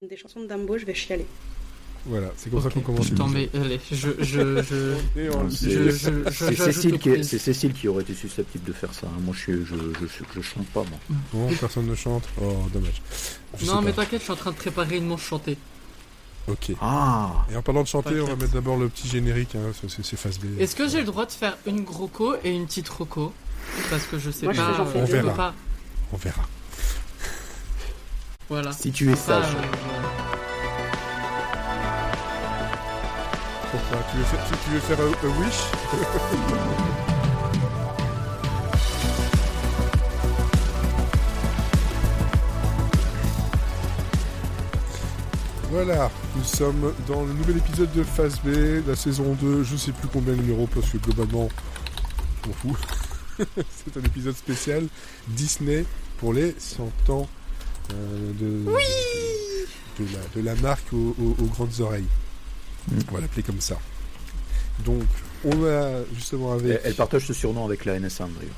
des chansons de Dambo, je vais chialer. Voilà, c'est comme ça qu'on commence. Putain, mais allez, C'est Cécile qui aurait été susceptible de faire ça. Moi, je chante pas, moi. Bon, personne ne chante. Oh, dommage. Non, mais t'inquiète, je suis en train de préparer une manche chantée. Ok. Ah. Et en parlant de chanter, on va mettre d'abord le petit générique. Hein, c'est phase B. Est-ce que j'ai le droit de faire une groco et une petite roco? Parce que je sais Moi, pas. on verra. Pas... On verra. Voilà. Si tu es sage. Pourquoi tu veux faire a wish? Voilà, nous sommes dans le nouvel épisode de Phase B, la saison 2, je sais plus combien de numéros parce que globalement, je m'en fous. C'est un épisode spécial Disney pour les 100 ans de la marque aux grandes oreilles. On va l'appeler comme ça. Donc, on a justement avec... Elle partage ce surnom avec la NSA, d'ailleurs.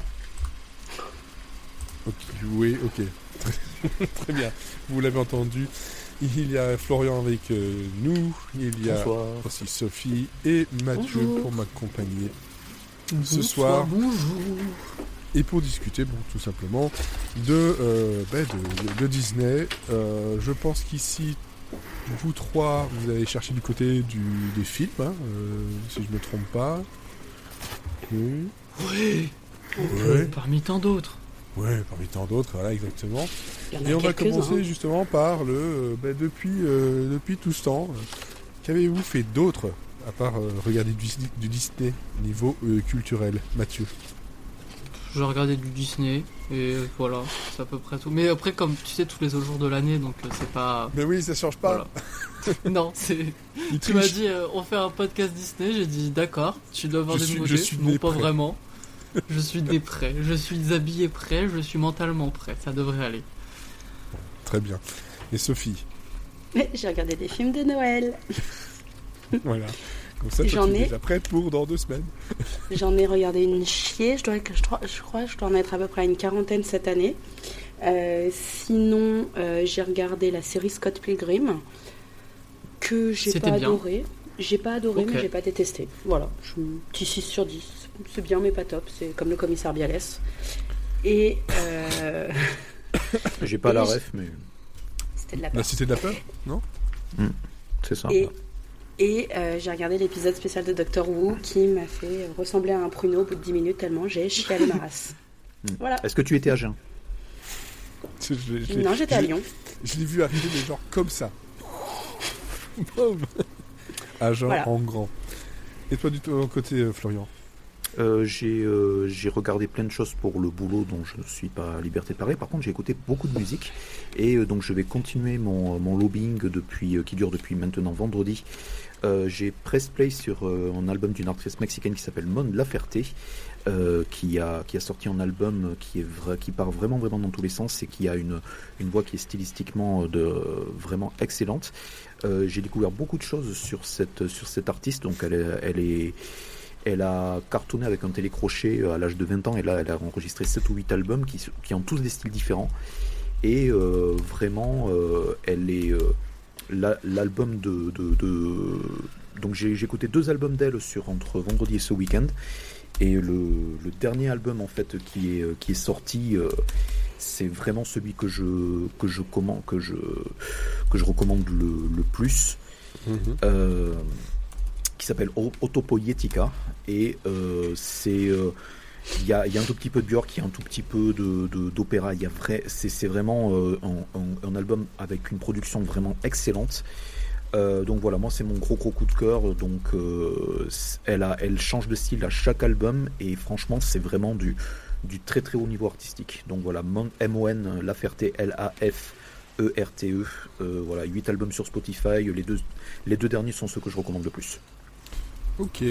Okay, oui, ok. Très bien. Vous l'avez entendu. Il y a Florian avec nous. Il y a aussi Sophie et Mathieu pour m'accompagner ce soir. Bonjour. Et pour discuter, tout simplement, de Disney. Je pense qu'ici, vous trois, vous allez chercher du côté des films, hein, si je ne me trompe pas. Oui. Ouais. Parmi tant d'autres. Ouais, parmi tant d'autres, voilà, exactement. Et on va commencer justement par depuis tout ce temps, qu'avez-vous fait d'autre, à part regarder du Disney niveau culturel, Mathieu? J'ai regardé du Disney et voilà, c'est à peu près tout. Mais après, comme tu sais, tous les autres jours de l'année, donc c'est pas... Mais oui, ça change pas. Voilà. Non, c'est... Tu m'as dit, on fait un podcast Disney, j'ai dit d'accord, tu dois avoir des nouveautés. Non, pas vraiment. Je suis né prêt, je suis habillé prêt, je suis mentalement prêt, ça devrait aller. Très bien. Et Sophie? Mais j'ai regardé des films de Noël. Voilà. Comme ça, tu es déjà prête pour dans 2 semaines. J'en ai regardé une chier. Je crois que je dois en être à peu près à une quarantaine cette année. Sinon, j'ai regardé la série Scott Pilgrim que j'ai pas adoré. J'ai pas adoré, mais j'ai pas détesté. Voilà, petit 6 sur 10. C'est bien, mais pas top. C'est comme le commissaire Bialès. Et j'ai pas la ref, mais c'était de la peur. La Cité de la peur, non? C'est ça. Et j'ai regardé l'épisode spécial de Doctor Who qui m'a fait ressembler à un pruneau au bout de 10 minutes tellement j'ai chialé ma race. Voilà. Est-ce que tu étais à Jeun? Non, j'étais à Lyon. Je l'ai vu arriver, mais genre comme ça. À Jeun, voilà. En grand. Et toi, du tout, côté Florian? J'ai regardé plein de choses pour le boulot dont je ne suis pas à liberté de parler. Par contre, j'ai écouté beaucoup de musique et donc je vais continuer mon lobbying qui dure depuis maintenant vendredi. J'ai press play sur un album d'une artiste mexicaine qui s'appelle Mon Laferte, qui a sorti un album qui part vraiment dans tous les sens et qui a une voix qui est stylistiquement vraiment excellente. J'ai découvert beaucoup de choses sur cette artiste, donc elle a cartonné avec un télécrochet à l'âge de 20 ans et là elle a enregistré 7 ou 8 albums qui ont tous des styles différents et vraiment elle est l'album donc j'ai écouté 2 albums d'elle entre vendredi et ce week-end et le dernier album en fait qui est sorti c'est vraiment celui que je recommande le plus. Qui s'appelle Autopoietica et il y a un tout petit peu de Björk, il y a un tout petit peu d'opéra, c'est vraiment un album avec une production vraiment excellente. Donc voilà, moi c'est mon gros coup de cœur. Donc elle change de style à chaque album et franchement c'est vraiment du très très haut niveau artistique. Donc voilà, Mon Laferte, L-A-F-E-R-T-E, voilà, 8 albums sur Spotify, les deux derniers sont ceux que je recommande le plus. Ok.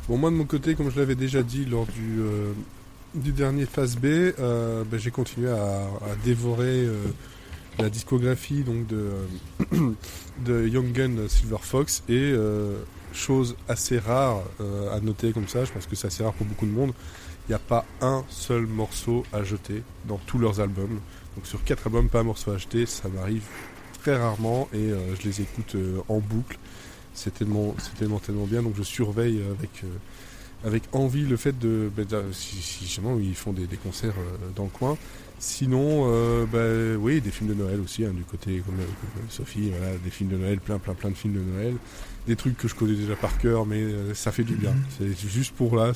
Bon, moi de mon côté, comme je l'avais déjà dit lors du dernier Phase B, j'ai continué à dévorer la discographie donc de Young Gun Silver Fox et chose assez rare à noter comme ça, je pense que c'est assez rare pour beaucoup de monde, il n'y a pas un seul morceau à jeter dans tous leurs albums. Donc sur 4 albums, pas un morceau à jeter, ça m'arrive très rarement et je les écoute en boucle. C'est tellement bien, donc je surveille avec envie le fait si jamais ils font des concerts dans le coin. Sinon, oui, des films de Noël aussi, du côté comme Sophie, voilà, des films de Noël, plein de films de Noël, des trucs que je connais déjà par cœur, mais ça fait du bien. C'est juste pour que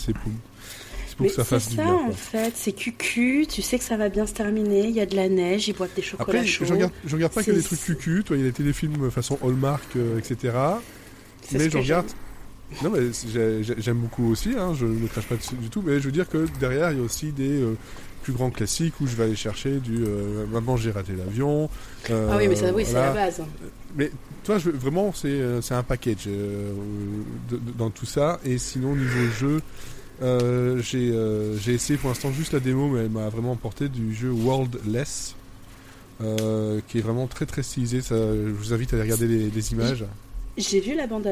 ça fasse du bien. C'est ça en fait, c'est cucu, tu sais que ça va bien se terminer, il y a de la neige, ils boivent des chocolats chauds. Après, je regarde pas que des trucs cucu, toi, il y a des téléfilms façon Hallmark, etc. Mais je regarde. Non, mais j'aime beaucoup aussi, je ne crache pas dessus du tout, mais je veux dire que derrière, il y a aussi des plus grands classiques où je vais aller chercher du Maman, j'ai raté l'avion. Ah oui, mais ça, c'est la base. Mais toi, vraiment, c'est un package dans tout ça. Et sinon, niveau jeu, j'ai essayé pour l'instant juste la démo, mais elle m'a vraiment emporté du jeu Worldless, qui est vraiment très très stylisé. Je vous invite à aller regarder les images. J'ai vu la bande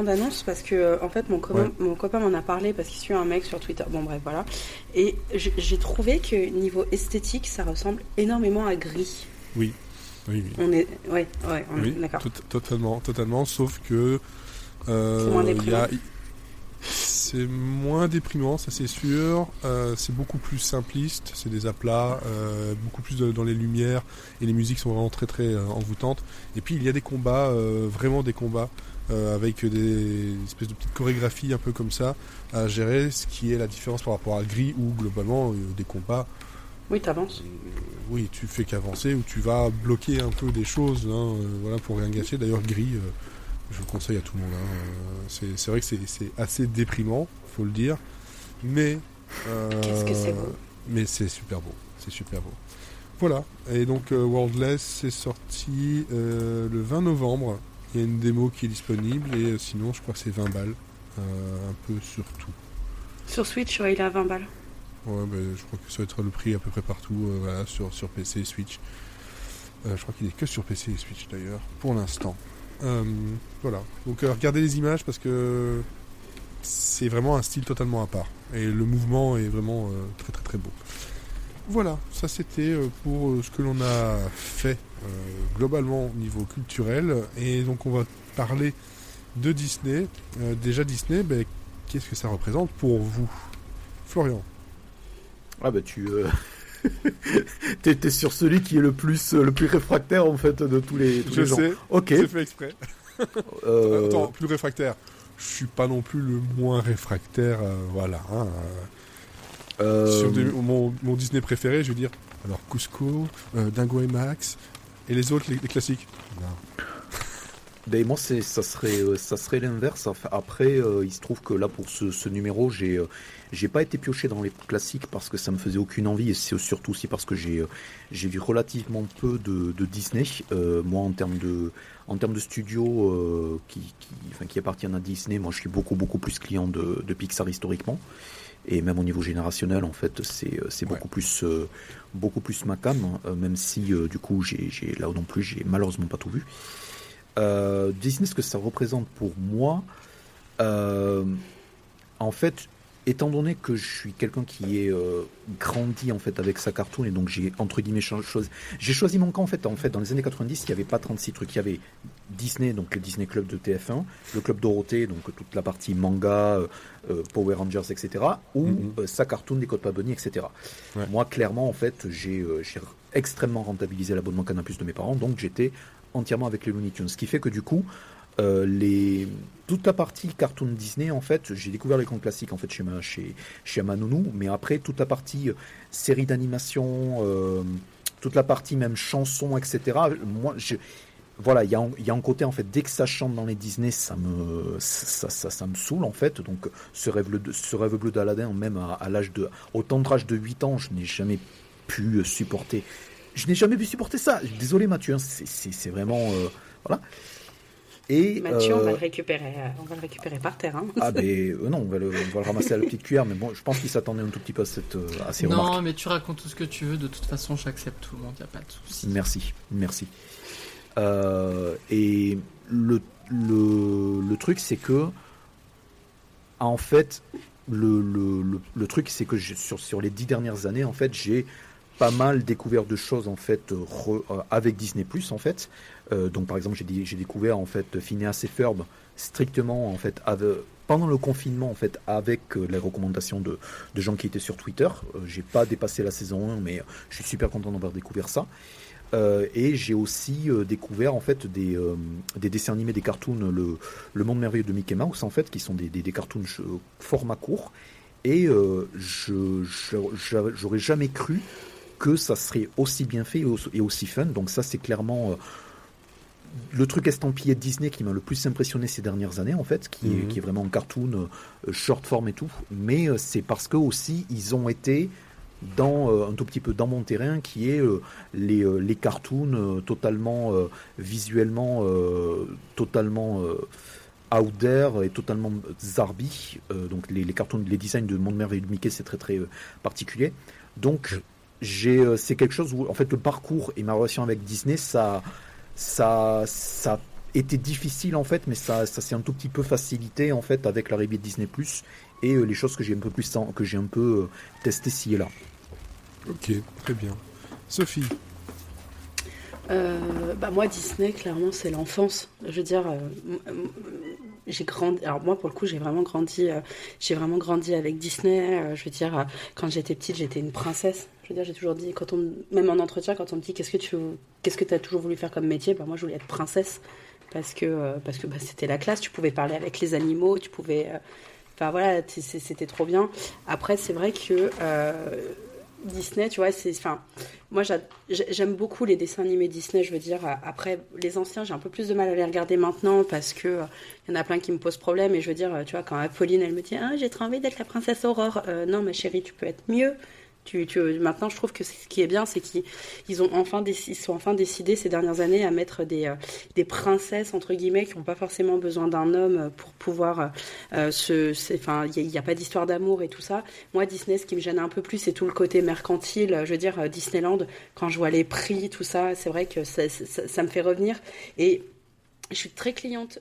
annonce parce que en fait mon copain m'en a parlé parce qu'il suit un mec sur Twitter. Bon bref voilà. Et j'ai trouvé que niveau esthétique ça ressemble énormément à Gris. Oui. On est d'accord. Totalement. Sauf que c'est moins déprimant. C'est moins déprimant, ça c'est sûr. C'est beaucoup plus simpliste, c'est des aplats, beaucoup plus dans les lumières, et les musiques sont vraiment très très envoûtantes. Et puis il y a des combats, vraiment des combats, avec des espèces de petites chorégraphies un peu comme ça à gérer, ce qui est la différence par rapport à Gris où globalement des combats. Oui, t'avances. Oui, tu fais qu'avancer, ou tu vas bloquer un peu des choses, voilà, pour rien gâcher. D'ailleurs Gris. Je le conseille à tout le monde. C'est vrai que c'est assez déprimant, faut le dire. Mais qu'est-ce que c'est beau. Mais c'est super beau. Voilà. Et donc Worldless, c'est sorti le 20 novembre. Il y a une démo qui est disponible et sinon, je crois que c'est 20 balles, un peu sur tout. Sur Switch, il est à 20 balles. Ouais, je crois que ça va être le prix à peu près partout, voilà, sur PC et Switch. Je crois qu'il est que sur PC et Switch d'ailleurs, pour l'instant. Voilà, donc regardez les images parce que c'est vraiment un style totalement à part et le mouvement est vraiment très très très beau. Voilà, ça c'était pour ce que l'on a fait globalement au niveau culturel, et donc on va parler de Disney. Déjà Disney, qu'est-ce que ça représente pour vous, Florian? Ah tu t'es sur celui qui est le plus réfractaire en fait de tous les gens. Je sais, ok. C'est fait exprès. Attends, plus réfractaire. Je suis pas non plus le moins réfractaire, voilà. Sur mon Disney préféré, je veux dire. Alors Cusco, Dingo et Max, et les autres, les classiques. Non. Moi, ça serait l'inverse. Après, il se trouve que là, pour ce numéro, j'ai pas été pioché dans les classiques parce que ça me faisait aucune envie, et c'est surtout aussi parce que j'ai vu relativement peu de Disney. Moi, en termes de studio qui appartiennent à Disney, moi, je suis beaucoup plus client de Pixar historiquement. Et même au niveau générationnel, en fait, c'est beaucoup plus ma cam, même si du coup, là non plus, j'ai malheureusement pas tout vu. Disney, ce que ça représente pour moi, en fait, étant donné que je suis quelqu'un qui est grandi en fait avec sa cartoon, et donc j'ai entre guillemets j'ai choisi mon camp en fait dans les années 90, il n'y avait pas 36 trucs, il y avait Disney, donc le Disney Club de TF1, le Club Dorothée, donc toute la partie manga, Power Rangers, etc., ou sa cartoon des Codes Pas Bunny, etc. Ouais. Moi, clairement, en fait, j'ai extrêmement rentabilisé l'abonnement Canal+ de mes parents, donc j'étais entièrement avec les Looney Tunes, ce qui fait que du coup toute la partie cartoon Disney, en fait, j'ai découvert les grands classiques en fait chez ma nounou, mais après toute la partie série d'animation, toute la partie même chanson, etc. Moi, voilà, il y a un côté en fait, dès que ça chante dans les Disney, ça me saoule en fait. Donc ce rêve bleu d'Aladin, même au tendre âge de 8 ans, je n'ai jamais pu supporter. Je n'ai jamais pu supporter ça. Désolé Mathieu, c'est vraiment voilà. Et, Mathieu, on va le récupérer par terre. Hein. Ah non, on va le ramasser à la petite cuillère, mais bon, je pense qu'il s'attendait un tout petit peu à ces remarques. Non, mais tu racontes tout ce que tu veux, de toute façon, j'accepte tout le monde, il n'y a pas de souci. Merci. Et le truc, c'est que, en fait, le truc, c'est que sur les 10 dernières années, en fait, j'ai pas mal découvert de choses en fait avec Disney+, en fait. Donc par exemple, j'ai découvert en fait Phineas et Ferb strictement en fait pendant le confinement en fait avec les recommandations de gens qui étaient sur Twitter. J'ai pas dépassé la saison 1, mais je suis super content d'avoir découvert ça. Et j'ai aussi découvert en fait des dessins animés, des cartoons, le monde merveilleux de Mickey Mouse en fait, qui sont des cartoons format court. Et j'aurais jamais cru que ça serait aussi bien fait et aussi fun. Donc ça, c'est clairement le truc estampillé de Disney qui m'a le plus impressionné ces dernières années, en fait, qui est vraiment en cartoon, short form et tout. Mais c'est parce que aussi, ils ont été un tout petit peu dans mon terrain, qui est les cartoons totalement visuellement totalement out there et totalement zarbi. Donc les cartoons, les designs de Monde Merveilleux de Mickey, c'est très très particulier. Donc c'est quelque chose où en fait le parcours et ma relation avec Disney, ça était difficile en fait, mais ça s'est un tout petit peu facilité en fait avec l'arrivée de Disney+ et les choses que j'ai un peu testé ci et là. Ok, très bien. Sophie. Moi, Disney, clairement, c'est l'enfance. Je veux dire, j'ai grandi. Alors moi, pour le coup, j'ai vraiment grandi avec Disney. Je veux dire, quand j'étais petite, j'étais une princesse. Je veux dire, j'ai toujours dit, même en entretien, quand on me dit qu'est-ce que tu as toujours voulu faire comme métier, moi, je voulais être princesse parce que c'était la classe. Tu pouvais parler avec les animaux, tu pouvais. Voilà, c'était trop bien. Après, c'est vrai que. Disney, tu vois, moi j'aime beaucoup les dessins animés Disney, je veux dire. Après, les anciens, j'ai un peu plus de mal à les regarder maintenant parce que y en a plein qui me posent problème. Et je veux dire, tu vois, quand Apolline, elle me dit j'ai trop envie d'être la princesse Aurore. Non, ma chérie, tu peux être mieux. Maintenant, je trouve que ce qui est bien, c'est qu'ils sont enfin décidés ces dernières années à mettre des princesses entre guillemets qui n'ont pas forcément besoin d'un homme pour pouvoir il n'y a pas d'histoire d'amour et tout ça. Moi, Disney, ce qui me gêne un peu plus, c'est tout le côté mercantile. Je veux dire, Disneyland, quand je vois les prix, tout ça, c'est vrai que ça me fait revenir. Et je suis très cliente.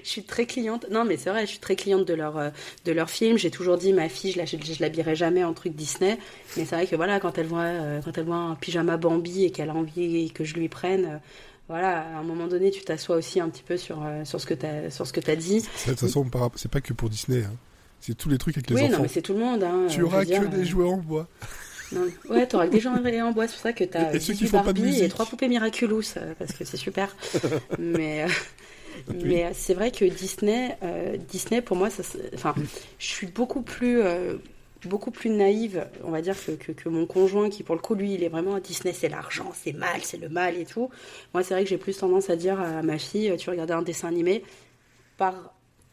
Je suis très cliente. Non, mais c'est vrai, je suis très cliente de leur film. J'ai toujours dit, ma fille, je l'habillerai jamais en truc Disney. Mais c'est vrai que voilà, quand elle voit un pyjama Bambi et qu'elle a envie que je lui prenne, voilà, à un moment donné, tu t'assois aussi un petit peu sur ce que t'as dit. De toute façon, c'est pas que pour Disney. Hein. C'est tous les trucs avec les enfants. Oui, non, mais c'est tout le monde. Hein, tu auras que des jouets en bois. Non, ouais, t'auras que des jouets en bois. C'est pour ça que t'as et ceux qui font pas de musique. Et 3 poupées Miraculous, parce que c'est super. Mais c'est vrai que Disney, pour moi, je suis beaucoup plus naïve, on va dire, que mon conjoint, qui pour le coup, lui, il est vraiment Disney, c'est l'argent, c'est mal, c'est le mal et tout. Moi, c'est vrai que j'ai plus tendance à dire à ma fille, tu regardais un dessin animé, par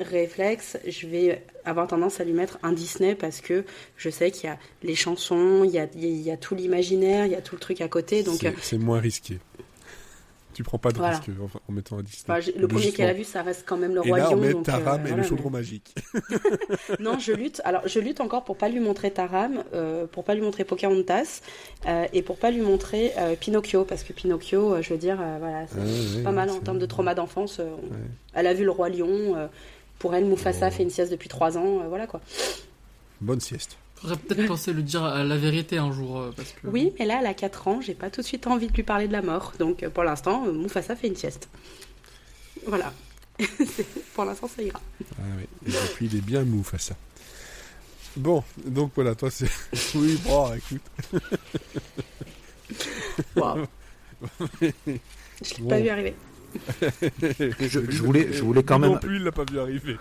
réflexe, je vais avoir tendance à lui mettre un Disney parce que je sais qu'il y a les chansons, il y a tout l'imaginaire, il y a tout le truc à côté. Donc c'est moins risqué. Tu prends pas de risque en mettant un Disney. Le premier qu'elle a vu, ça reste quand même le Roi Lion. Et là, on met Taram et le chaudron magique. Non, je lutte encore pour pas lui montrer Taram, pour pas lui montrer Pocahontas, et pour pas lui montrer Pinocchio, parce que Pinocchio, je veux dire, voilà, c'est pas mal en termes de trauma d'enfance. Elle a vu le Roi Lion. Pour elle, Mufasa fait une sieste depuis 3 ans, voilà quoi. Bonne sieste. J'aurais peut-être pensé lui dire la vérité un jour. Parce que... Oui, mais là, elle a 4 ans, j'ai pas tout de suite envie de lui parler de la mort. Donc pour l'instant, Mufasa fait une sieste. Voilà. Pour l'instant, ça ira. Ah oui, et puis il est bien Mufasa. Bon, donc voilà, toi c'est... Oui, bon, écoute. Wow. Je l'ai pas vu arriver. je voulais quand même... Non plus, il l'a pas vu arriver.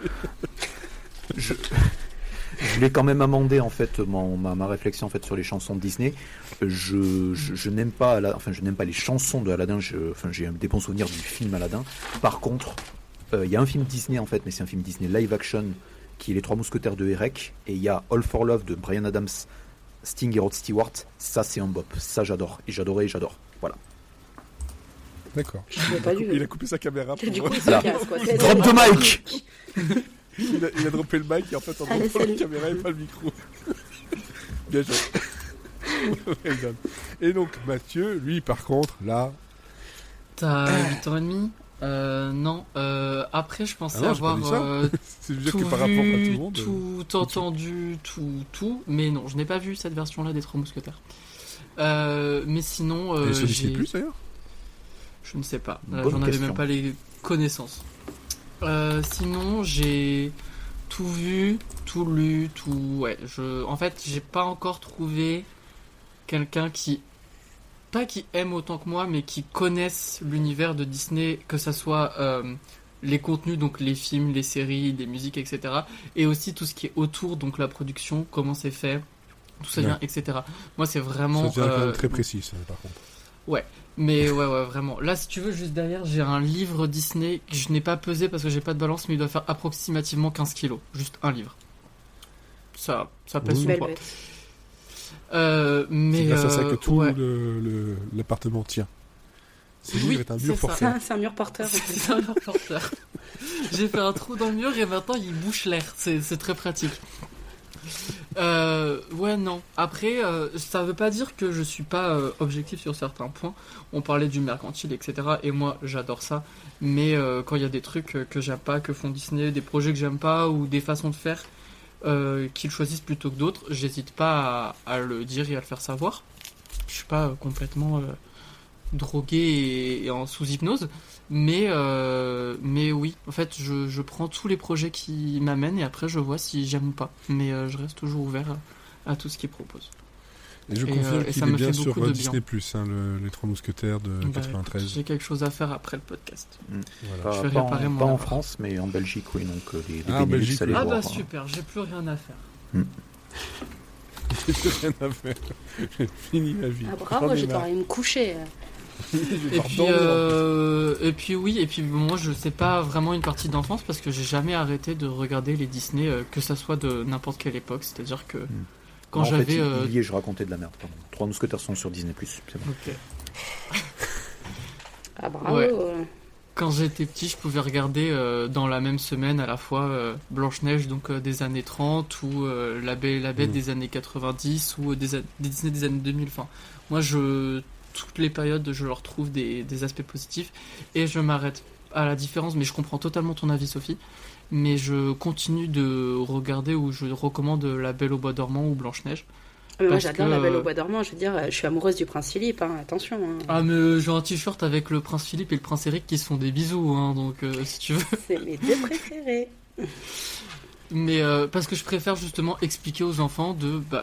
Je voulais quand même amender en fait ma réflexion en fait sur les chansons de Disney. Je n'aime pas les chansons de Aladdin. J'ai des bons souvenirs du film Aladdin. Par contre, il y a un film Disney en fait, mais c'est un film Disney live action qui est Les Trois Mousquetaires de Eric, et il y a All for Love de Bryan Adams, Sting et Rod Stewart. Ça c'est un bop. Ça j'adore et j'adore. Voilà. D'accord. Il a coupé sa caméra. Du coup, il se casse, quoi. Drop de mic. Il a droppé le mic et en fait on entend la caméra et pas le micro. Bien joué. Et donc Mathieu, lui par contre, là... T'as 8 ans et demi ? Non. Après, je pensais avoir c'est dire que par rapport à tout le monde, tout entendu, tout. Mais non, je n'ai pas vu cette version-là des Trois Mousquetaires. Mais sinon, et sur Disney Plus d'ailleurs. Je ne sais pas. J'en avais même pas les connaissances. Sinon, j'ai tout vu, tout lu, tout. Ouais. En fait, j'ai pas encore trouvé quelqu'un qui aime autant que moi, mais qui connaisse l'univers de Disney, que ça soit les contenus, donc les films, les séries, les musiques, etc. Et aussi tout ce qui est autour, donc la production, comment c'est fait, tout ça vient, etc. Moi, c'est vraiment... Ça devient quand même très précis, ça, par contre. Ouais, mais ouais, vraiment. Là, si tu veux, juste derrière, j'ai un livre Disney que je n'ai pas pesé parce que j'ai pas de balance, mais il doit faire approximativement 15 kilos. Juste un livre. Ça pèse son poids. Mais c'est grâce à ça que tout l'appartement tient. Ce livre est un mur porteur. C'est un mur porteur. C'est un mur porteur. J'ai fait un trou dans le mur et maintenant il bouche l'air. C'est très pratique. Ouais, non. Après, ça veut pas dire que je suis pas objectif sur certains points. On parlait du mercantile, etc. Et moi, j'adore ça. Mais quand il y a des trucs que j'aime pas, que font Disney, des projets que j'aime pas ou des façons de faire qu'ils choisissent plutôt que d'autres, j'hésite pas à le dire et à le faire savoir. Je suis pas complètement drogué et en sous hypnose, mais oui, en fait, je prends tous les projets qui m'amènent et après je vois si j'aime ou pas. Mais je reste toujours ouvert à tout ce qu'ils proposent. Et je confirme qu'il est bien sur Disney+, les Trois Mousquetaires de 93. J'ai quelque chose à faire après le podcast. Voilà. Je vais réparer pas en France, mais en Belgique, oui. Donc les Benelux, ça les Ah voir, bah super, j'ai plus rien à faire. J'ai plus rien à faire. J'ai fini ma vie. Ah bravo, j'ai pas envie de me coucher. Et puis moi je sais pas vraiment une partie d'enfance parce que j'ai jamais arrêté de regarder les Disney, que ça soit de n'importe quelle époque, c'est-à-dire que quand j'avais... je racontais de la merde, pardon. Trois Mousquetaires sont sur Disney+, c'est bon. Ok. Ah bravo. Ouais. Quand j'étais petit, je pouvais regarder dans la même semaine à la fois Blanche-Neige donc des années 30 ou La Belle et la Bête des années 90 ou des Disney des années 2000. Enfin, moi, toutes les périodes, je leur trouve des aspects positifs et je m'arrête à la différence, mais je comprends totalement ton avis, Sophie. Mais je continue de regarder ou je recommande La Belle au Bois dormant ou Blanche-Neige. Moi j'adore La Belle au Bois dormant, je veux dire, je suis amoureuse du prince Philippe, hein, attention. Hein. Ah mais j'ai un t-shirt avec le prince Philippe et le prince Eric qui se font des bisous, hein, donc si tu veux. C'est mes deux préférés. Mais parce que je préfère justement expliquer aux enfants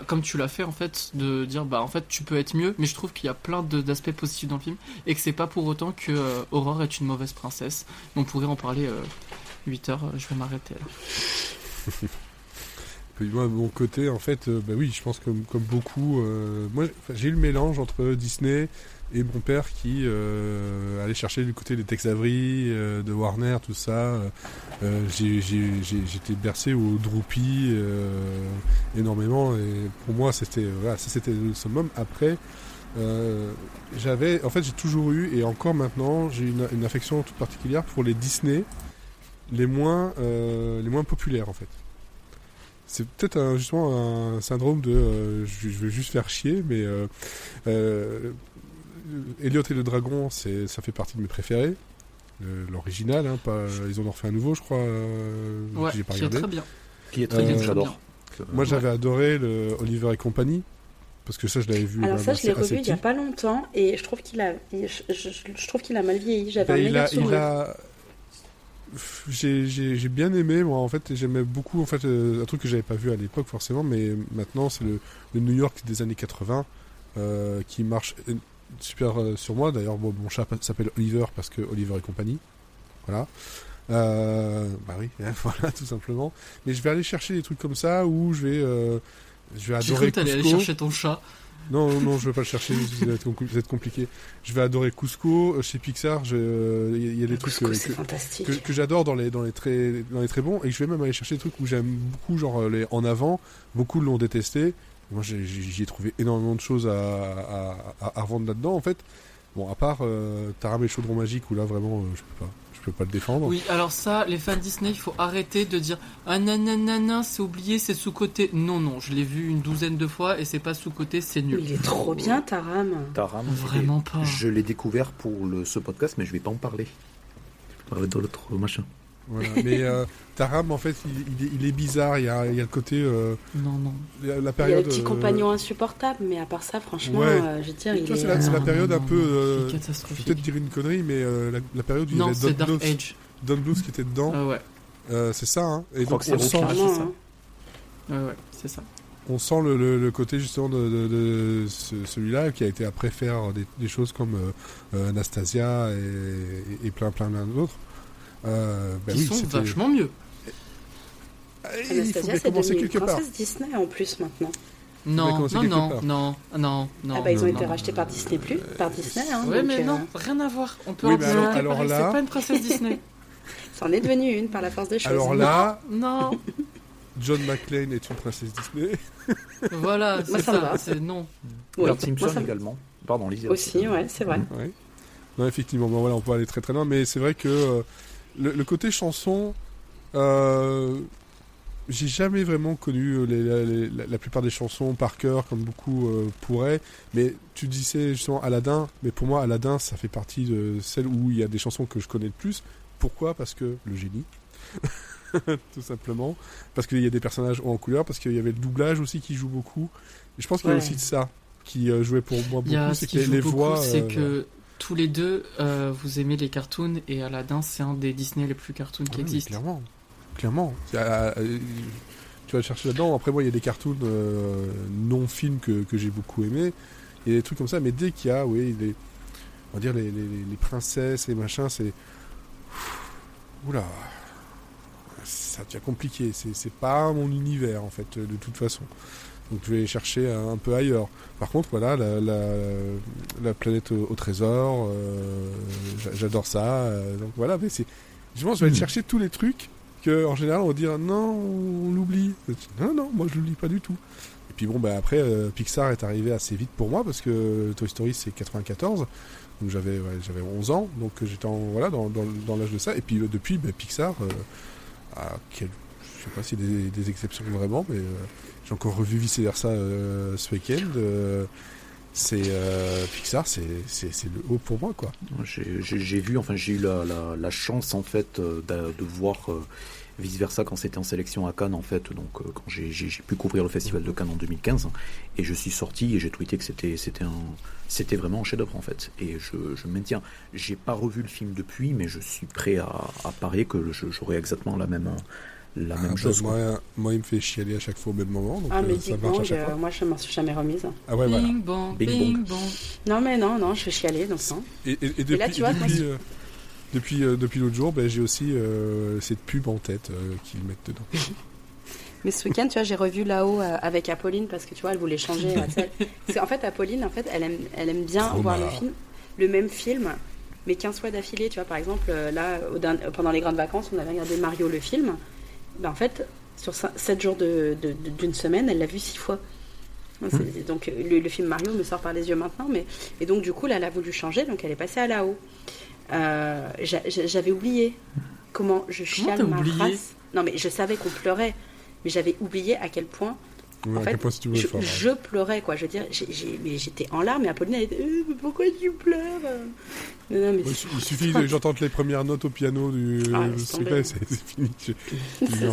comme tu l'as fait en fait, de dire en fait tu peux être mieux, mais je trouve qu'il y a plein d'aspects positifs dans le film et que c'est pas pour autant que Aurore est une mauvaise princesse. On pourrait en parler 8 heures, je vais m'arrêter là. Moi, de mon côté, en fait, oui, je pense que comme beaucoup, moi, j'ai eu le mélange entre Disney et mon père qui allait chercher du côté des Tex Avery, de Warner, tout ça. J'étais bercé au Droopy énormément, et pour moi, c'était le summum. Après, j'ai toujours eu, et encore maintenant, j'ai une affection toute particulière pour les Disney les moins populaires, en fait. C'est peut-être justement un syndrome de je veux juste faire chier, mais Elliot et le dragon, ça fait partie de mes préférés. L'original, hein, ils en ont refait un nouveau, je crois. Ouais, j'ai pas qui regardé. Est très bien. Qui est très bien, j'adore. Moi, j'avais adoré le Oliver et compagnie, parce que ça, je l'avais vu. Alors ça, je l'ai revu il y a pas longtemps, et je trouve qu'il a mal vieilli. J'avais un méga souvenir. J'ai bien aimé, moi, en fait, j'aimais beaucoup, en fait, un truc que j'avais pas vu à l'époque forcément, mais maintenant c'est le New York des années 80 qui marche super sur moi. D'ailleurs, mon chat s'appelle Oliver parce que Oliver et compagnie, voilà. Oui, voilà, tout simplement. Mais je vais aller chercher des trucs comme ça où je vais adorer Cusco. J'ai cru que t'allais aller chercher ton chat. Non, je vais pas le chercher, ça va être compliqué. Je vais adorer Cusco. Chez Pixar, il y a des trucs que j'adore dans les très bons, et je vais même aller chercher des trucs où j'aime beaucoup, genre les En Avant. Beaucoup l'ont détesté. Moi, j'y ai trouvé énormément de choses à revendre là-dedans, en fait. Bon, à part Taram et le chaudron magique, où là, vraiment, je peux pas le défendre. Oui, alors ça, les fans Disney, il faut arrêter de dire ah nanana, c'est oublié, c'est sous-côté. Non, je l'ai vu une douzaine de fois et c'est pas sous-côté, c'est nul. Il est trop bien, Taram. Taram, vraiment pas. Je l'ai découvert pour ce podcast, mais je vais pas en parler. dans l'autre machin. Voilà. Mais Taram, en fait, il est bizarre. Il y a le côté. Non. La période. Il y a le petit compagnon insupportable, mais à part ça, franchement, je veux dire, c'est la période un peu. C'est catastrophique. Je vais peut-être dire une connerie, mais la période où il y avait Don Bluth. Don Bluth qui était dedans. Ah ouais. C'est ça, hein. Et donc on sent. Ouais, c'est ça. On sent le côté justement de celui-là qui a été après faire des choses comme Anastasia et plein d'autres. Qui sont vachement mieux. Anastasia, c'est devenu une princesse Disney en plus maintenant. Non. Ah bah ils ont été rachetés par Disney+, par Disney. Hein, ouais, mais non, rien à voir. On peut en dire alors là, c'est pas une princesse Disney. C'en est devenu une par la force des choses. Alors là, non. John McClane est une princesse Disney. Voilà, c'est ça. C'est non. Bart Simpson également. Pardon, Lisa. Aussi, ouais, c'est vrai. Ouais. Non, effectivement, bon, voilà, on peut aller très très loin, mais c'est vrai que le côté chanson, j'ai jamais vraiment connu la plupart des chansons par cœur, comme beaucoup pourraient. Mais tu disais justement Aladdin, mais pour moi, Aladdin, ça fait partie de celles où il y a des chansons que je connais le plus. Pourquoi ? Parce que le génie. Tout simplement. Parce qu'il y a des personnages en couleur, parce qu'il y avait le doublage aussi qui joue beaucoup. Et je pense qu'il y a aussi de ça qui jouait pour moi beaucoup. C'est que les voix. C'est que tous les deux, vous aimez les cartoons, et Aladdin, c'est un des Disney les plus cartoons qui existent. Clairement. Tu vas chercher là-dedans. Après, moi, il y a des cartoons non-films que j'ai beaucoup aimés. Il y a des trucs comme ça, mais dès qu'il y a, on va dire les princesses, les machins, c'est. Oula. Ça devient compliqué. C'est pas mon univers, en fait, de toute façon. Donc, je vais chercher un peu ailleurs. Par contre, voilà, la planète au trésor, j'adore ça. Donc, voilà, mais c'est. Je vais aller chercher tous les trucs qu'en général, on va dire non, on l'oublie. Non, moi, je l'oublie pas du tout. Et puis, bon, après, Pixar est arrivé assez vite pour moi parce que Toy Story, c'est 94. Donc, j'avais 11 ans. Donc, j'étais dans l'âge de ça. Et puis, depuis, Pixar. Je sais pas s'il y a des exceptions vraiment, mais j'ai encore revu Vice Versa ce week-end. Pixar, c'est le haut pour moi, quoi. J'ai vu, enfin j'ai eu la chance en fait de voir Vice Versa quand c'était en sélection à Cannes en fait, donc quand j'ai pu couvrir le festival de Cannes en 2015, et je suis sorti et j'ai tweeté que c'était vraiment un chef-d'œuvre en fait, et je maintiens. J'ai pas revu le film depuis, mais je suis prêt à parier que j'aurai exactement la même chose. Moi, il me fait chialer à chaque fois au même moment. Donc, mais ça Big marche Bang, à chaque fois. moi je m'en suis jamais remise. Ah ouais, voilà. Bing bang. Non, mais non, je fais chialer, donc non. Et depuis, là, tu vois, depuis l'autre jour, j'ai aussi cette pub en tête qu'ils mettent dedans. Mais ce week-end, tu vois, j'ai revu là-haut avec Apolline parce que tu vois, elle voulait changer. Parce qu'en fait, Apolline, elle aime bien voir le même film, mais 15 fois d'affilée. Tu vois, par exemple, là, pendant les grandes vacances, on avait regardé Mario le film. En fait, sur 7 jours d'une semaine, elle l'a vu 6 fois. Donc le film Mario me sort par les yeux maintenant, et donc du coup là elle a voulu changer, donc elle est passée à là-haut. J'avais oublié comment je chiale ma race. Non mais je savais qu'on pleurait, mais j'avais oublié à quel point en fait, je pleurais, quoi. Je veux dire, j'étais en larmes, et Apolline elle était mais pourquoi tu pleures? Non, mais il suffit que j'entende les premières notes au piano c'est fini.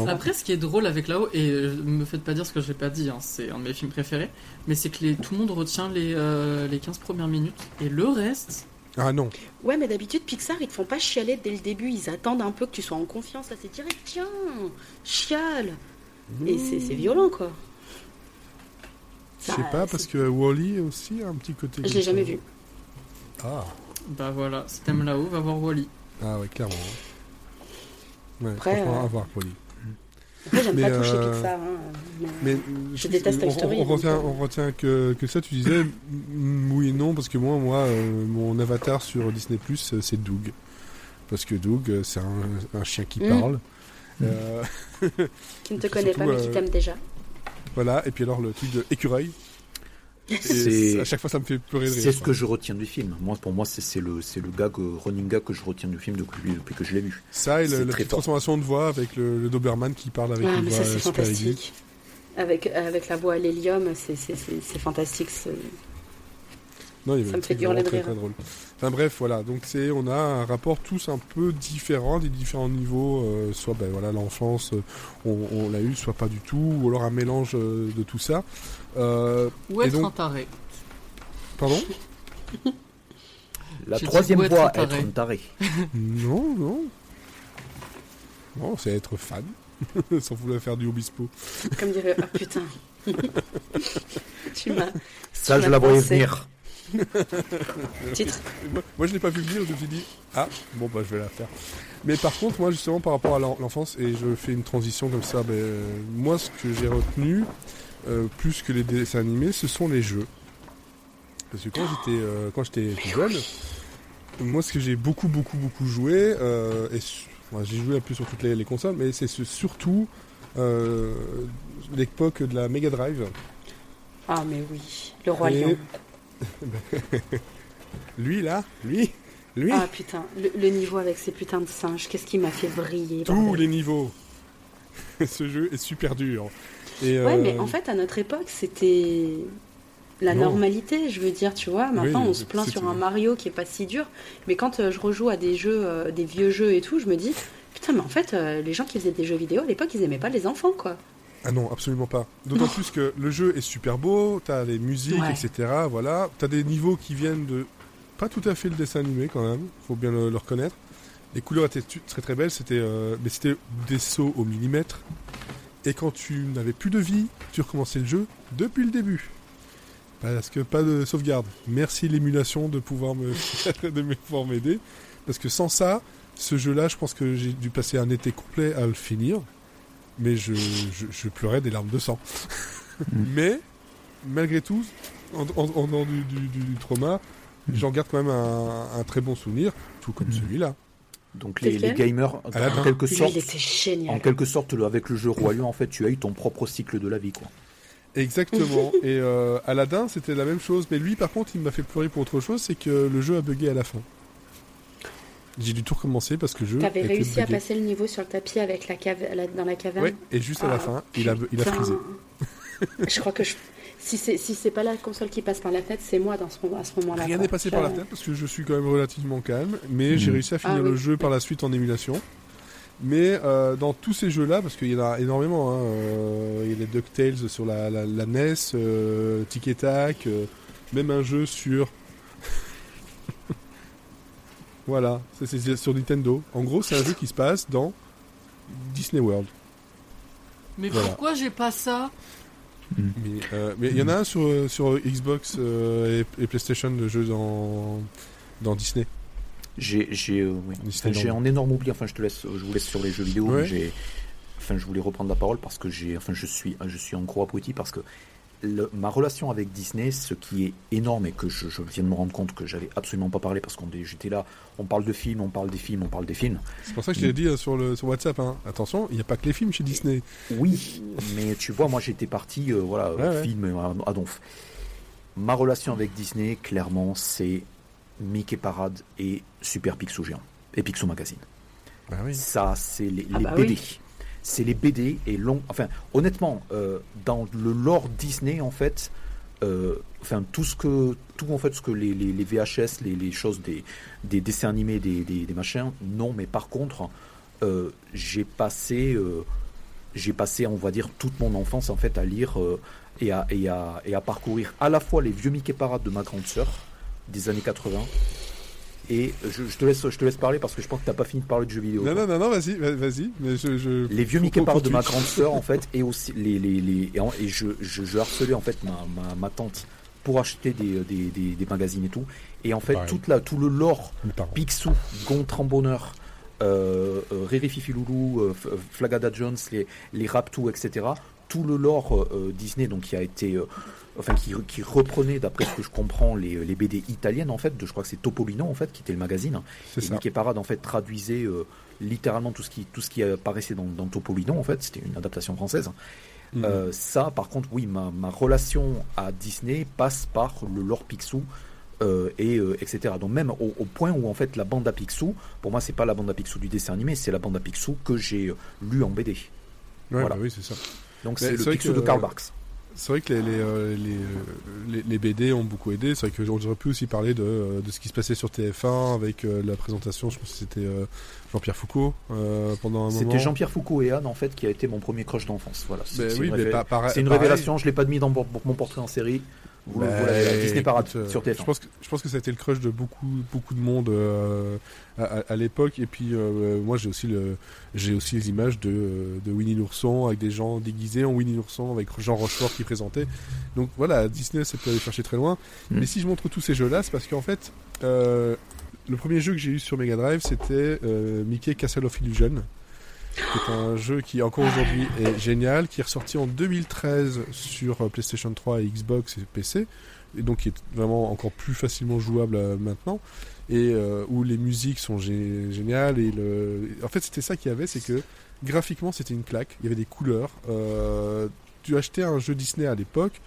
Après, ce qui est drôle avec là-haut, et me faites pas dire ce que j'ai pas dit, hein, c'est un de mes films préférés, mais c'est que tout le monde retient les 15 premières minutes, et le reste... Ah non. Ouais, mais d'habitude, Pixar, ils te font pas chialer dès le début, ils attendent un peu que tu sois en confiance, là c'est direct, tiens, chiale. Et c'est violent, quoi. Je sais pas, parce que Wall-E aussi a un petit côté... Je l'ai jamais vu. Ah. Bah voilà, si t'aimes là-haut, va voir Wall-E. Ah ouais, clairement. Ouais, après, franchement, à voir Wall-E. Après, j'aime pas toucher Pixar. Mais je déteste Toy Story. On retient que ça, tu disais oui et non, parce que moi mon avatar sur Disney+, c'est Doug. Parce que Doug, c'est un chien qui parle. Qui ne te connaît pas, mais qui t'aime déjà. Voilà, et puis alors le truc de écureuil. À chaque fois, ça me fait pleurer de rire. C'est ce que je retiens du film. Pour moi, c'est le running gag que je retiens du film depuis que je l'ai vu. Ça et la petite transformation de voix avec le Doberman qui parle avec une voix super aiguë. Avec la voix à l'hélium, c'est fantastique. Non, il y ça avait me fait hurler de rire. Très drôle. Enfin bref, voilà. Donc on a un rapport tous un peu différent, des différents niveaux. Soit l'enfance, on l'a eu, soit pas du tout, ou alors un mélange de tout ça. Ou être un taré. Pardon? La troisième voie, être un taré. Non, c'est être fan. Sans vouloir faire du Obispo. Comme dirait, ah putain. Ça, je la voyais venir. Titre. Moi, je l'ai pas vu venir, je me suis dit, je vais la faire. Mais par contre, moi, justement, par rapport à l'enfance, et je fais une transition comme ça, moi, ce que j'ai retenu, plus que les dessins animés, ce sont les jeux. Parce que quand j'étais plus jeune, moi, ce que j'ai beaucoup joué, j'ai joué un peu sur toutes les consoles, mais c'est surtout l'époque de la Mega Drive. Ah, mais oui, le Roi Lion. Lui. Ah putain, le niveau avec ces putains de singes, qu'est-ce qui m'a fait briller. Tous les niveaux. Ce jeu est super dur. Ouais, mais en fait, à notre époque, c'était la normalité, je veux dire, tu vois. Maintenant, on se plaint sur un Mario qui est pas si dur, mais quand je rejoue à des jeux, des vieux jeux et tout, je me dis, putain, mais en fait, les gens qui faisaient des jeux vidéo à l'époque, ils aimaient pas les enfants, quoi. Ah non, absolument pas. D'autant plus que le jeu est super beau, t'as les musiques, etc. Voilà, t'as des niveaux qui viennent de pas tout à fait le dessin animé quand même, faut bien le reconnaître. Les couleurs étaient très très belles, mais c'était des sauts au millimètre. Et quand tu n'avais plus de vie, tu recommençais le jeu depuis le début. Parce que pas de sauvegarde. Merci l'émulation de pouvoir m'aider. Parce que sans ça, ce jeu-là, je pense que j'ai dû passer un été complet à le finir. Mais je pleurais des larmes de sang. Mais, malgré tout, en dehors du trauma, j'en garde quand même un très bon souvenir, tout comme celui-là. Donc les gamers, en quelque sorte, il était génial. En quelque sorte, avec le jeu Roi Lion, en fait, tu as eu ton propre cycle de la vie, quoi. Exactement. Et Aladdin, c'était la même chose. Mais lui, par contre, il m'a fait pleurer pour autre chose, c'est que le jeu a bugué à la fin. J'ai dû tout recommencer parce que le jeu. T'avais réussi à passer le niveau sur le tapis avec dans la caverne. Oui, et juste à la fin, il a frisé. Je crois que si c'est pas la console qui passe par la tête, c'est moi à ce moment-là. Rien n'est passé par la tête parce que je suis quand même relativement calme, mais j'ai réussi à finir le jeu par la suite en émulation. Mais dans tous ces jeux-là, parce qu'il y en a énormément, il y a les DuckTales sur la NES, Tic et Tac, même un jeu sur... Voilà, c'est sur Nintendo. En gros, c'est un jeu qui se passe dans Disney World. Mais pourquoi j'ai pas ça? Mais il y en a un sur Xbox et PlayStation, de jeux dans Disney. J'ai un énorme oubli. Enfin, je vous laisse sur les jeux vidéo. Ouais. Je voulais reprendre la parole parce que je suis en gros abruti parce que ma relation avec Disney, ce qui est énorme et que je viens de me rendre compte que j'avais absolument pas parlé parce j'étais là, on parle de films, on parle des films. C'est pour ça que je t'ai dit sur WhatsApp, attention, il n'y a pas que les films chez Disney. Oui, mais tu vois, moi j'étais parti, film à donf. Ma relation avec Disney, clairement, c'est Mickey Parade et Super Picsou Géant et Picsou Magazine. Ah oui. Ça, c'est les BD. Oui. C'est les BD et honnêtement, dans le lore Disney, en fait, tout ce que les VHS, les choses des dessins animés, des machins, non, mais par contre, j'ai passé, on va dire, toute mon enfance, en fait, à lire et à parcourir à la fois les vieux Mickey Parade de ma grande sœur, des années 80, et je te laisse parler parce que je pense que t'as pas fini de parler de jeux vidéo. Non, vas-y. Mais les vieux Mickey Parade de ma grande sœur, en fait, et aussi et je harcelais en fait ma tante pour acheter des magazines et tout. Et en fait, tout le lore Picsou, Gontran Bonheur, Riri Fifi Loulou, Flagada Jones, les Raptous, etc. Tout le lore Disney, donc qui a été qui reprenait, d'après ce que je comprends, les BD italiennes, en fait, je crois que c'est Topolino, en fait, qui était le magazine. Et Mickey Parade, en fait, traduisait littéralement tout ce qui apparaissait dans Topolino, en fait. C'était une adaptation française. Ça, par contre, oui, ma relation à Disney passe par le lore Picsou, etc. Donc même au point où, en fait, la bande à Picsou, pour moi, c'est pas la bande à Picsou du dessin animé, c'est la bande à Picsou que j'ai lu en BD. Ouais, voilà. Oui, c'est ça. Donc c'est le Picsou de Karl Barks. C'est vrai que les BD ont beaucoup aidé. C'est vrai qu'on aurait pu aussi parler de ce qui se passait sur TF1 avec la présentation, je pense que c'était Jean-Pierre Foucault pendant un moment. C'était Jean-Pierre Foucault et Anne, en fait, qui a été mon premier crush d'enfance. Voilà. C'est une révélation, je ne l'ai pas mis dans mon portrait en série. Disney Parade sur TF1. Je pense que ça a été le crush de beaucoup de monde à l'époque. Et puis moi j'ai aussi les images de Winnie l'ourson avec des gens déguisés en Winnie l'ourson avec Jean Rochefort qui présentait. Donc voilà, Disney ça peut aller chercher très loin. Mais si je montre tous ces jeux-là, c'est parce qu'en fait le premier jeu que j'ai eu sur Mega Drive c'était Mickey Castle of Illusion. C'est un jeu qui encore aujourd'hui est génial, qui est ressorti en 2013 sur PlayStation 3 et Xbox et PC, et donc qui est vraiment encore plus facilement jouable maintenant, et où les musiques sont géniales. Et en fait, c'était ça qu'il y avait, c'est que graphiquement, c'était une claque. Il y avait des couleurs. Tu achetais un jeu Disney à l'époque,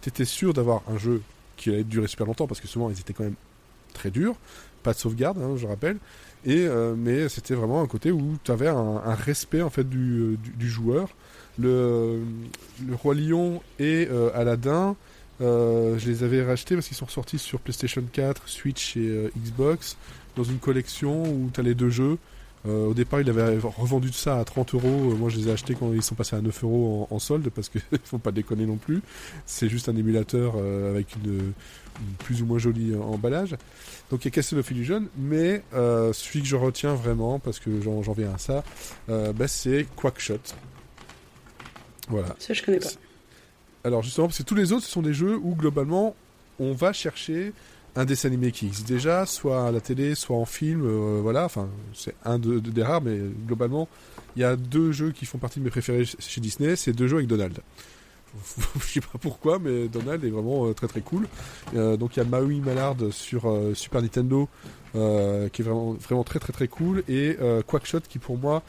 tu étais sûr d'avoir un jeu qui allait durer super longtemps, parce que souvent, ils étaient quand même très durs. Pas de sauvegarde, je rappelle. Mais c'était vraiment un côté où tu avais un respect en fait du joueur. Le Roi Lion et Aladdin, je les avais rachetés parce qu'ils sont sortis sur PlayStation 4, Switch et Xbox dans une collection où tu as les deux jeux. Au départ, il avait revendu ça à 30 €. Moi, je les ai achetés quand ils sont passés à 9 € en solde parce qu'il ne faut pas déconner non plus. C'est juste un émulateur avec une plus ou moins joli emballage. Donc il y a Castle of Illusion, mais celui que je retiens vraiment, parce que j'en viens à ça, c'est Quackshot. Voilà. Ça, je connais pas. Alors justement, parce que tous les autres, ce sont des jeux où globalement, on va chercher un dessin animé qui existe déjà, soit à la télé, soit en film, voilà. Enfin, c'est un des rares, mais globalement, il y a deux jeux qui font partie de mes préférés chez Disney. C'est deux jeux avec Donald. Je sais pas pourquoi, mais Donald est vraiment très très cool. Donc il y a Maui Mallard sur Super Nintendo qui est vraiment très très très cool, et Quackshot qui pour moi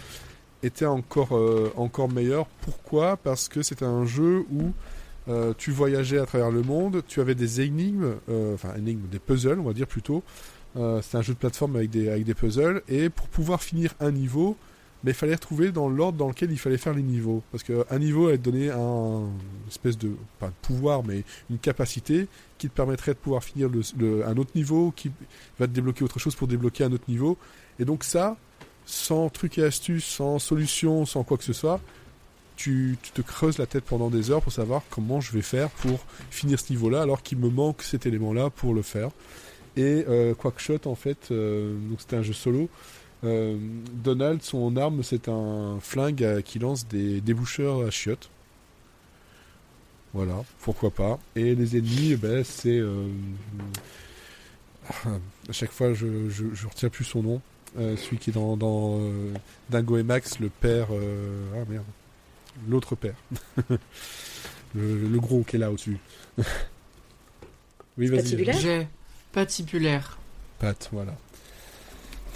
était encore meilleur. Pourquoi ? Parce que c'était un jeu où tu voyageais à travers le monde, tu avais des énigmes, des puzzles on va dire plutôt. C'était un jeu de plateforme avec des puzzles, et pour pouvoir finir un niveau, mais il fallait retrouver dans l'ordre dans lequel il fallait faire les niveaux. Parce qu'un niveau allait te donner une espèce de, pas de pouvoir, mais une capacité qui te permettrait de pouvoir finir un autre niveau, qui va te débloquer autre chose pour débloquer un autre niveau. Et donc ça, sans truc et astuce, sans solution, sans quoi que ce soit, tu te creuses la tête pendant des heures pour savoir comment je vais faire pour finir ce niveau-là, alors qu'il me manque cet élément-là pour le faire. Et Quackshot, en fait, donc c'était un jeu solo. Donald, son arme, c'est un flingue qui lance des déboucheurs à chiottes. Voilà, pourquoi pas. Et les ennemis, c'est... à chaque fois, je retiens plus son nom. Celui qui est dans Dingo et Max, le père... l'autre père. le gros qui est là au-dessus. Oui, vas-y. Patibulaire. Pat, voilà.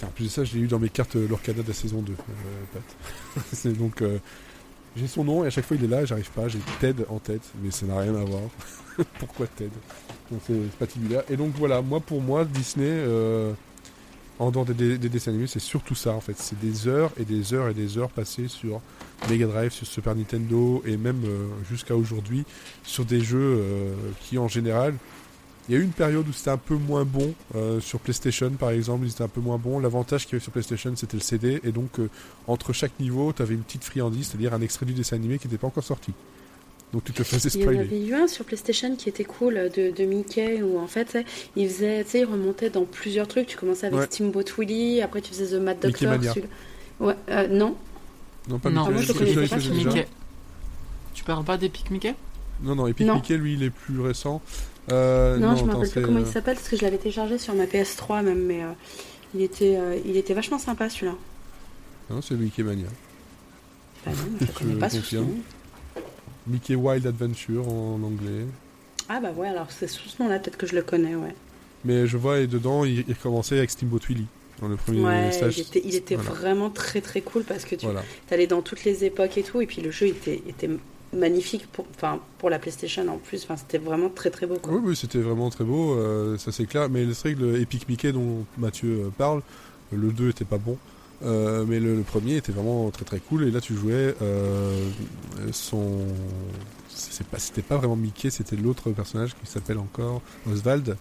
En plus de ça, je l'ai eu dans mes cartes Lorcana de la saison 2. Pat. C'est donc... j'ai son nom et à chaque fois il est là, j'arrive pas, j'ai Ted en tête, mais ça n'a rien à voir. Pourquoi Ted ? Donc c'est patibulaire. Et donc voilà, pour moi, Disney, en dehors des dessins animés, c'est surtout ça en fait. C'est des heures et des heures et des heures passées sur Mega Drive, sur Super Nintendo et même jusqu'à aujourd'hui sur des jeux qui en général... Il y a eu une période où c'était un peu moins bon, sur PlayStation par exemple, c'était un peu moins bon. L'avantage qu'il y avait sur PlayStation, c'était le CD, et donc entre chaque niveau, tu avais une petite friandise, c'est-à-dire un extrait du dessin animé qui n'était pas encore sorti. Donc tu te faisais spoiler. Il y en avait eu un sur PlayStation qui était cool, de Mickey, où en fait, il remontait dans plusieurs trucs. Tu commençais avec Steamboat Willie, après tu faisais The Mad Doctor. Ouais, non. Non, pas Mickey. Moi, je connaissais pas Mickey. Tu parles pas d'Epic Mickey ? Non, Epic Mickey, lui, il est plus récent. Non, je me rappelle plus comment il s'appelle parce que je l'avais téléchargé sur ma PS3 même, mais il était vachement sympa celui-là. Non, c'est Mickey Mania. Bah non, je connais pas ce nom. Mickey Wild Adventure en anglais. Ah bah ouais, alors c'est sous ce nom-là, peut-être que je le connais, ouais. Mais je vois, et dedans, il commençait avec Steamboat Willie. Dans le premier stage. Il était vraiment très très cool parce que tu allais dans toutes les époques et tout, et puis le jeu était magnifique pour la PlayStation en plus. Enfin, c'était vraiment très très beau, quoi. Oui, c'était vraiment très beau, ça c'est clair. Mais c'est vrai que le Epic Mickey dont Mathieu parle, le 2 était pas bon, mais le premier était vraiment très très cool. Et là tu jouais c'était pas vraiment Mickey, c'était l'autre personnage qui s'appelle encore Oswald.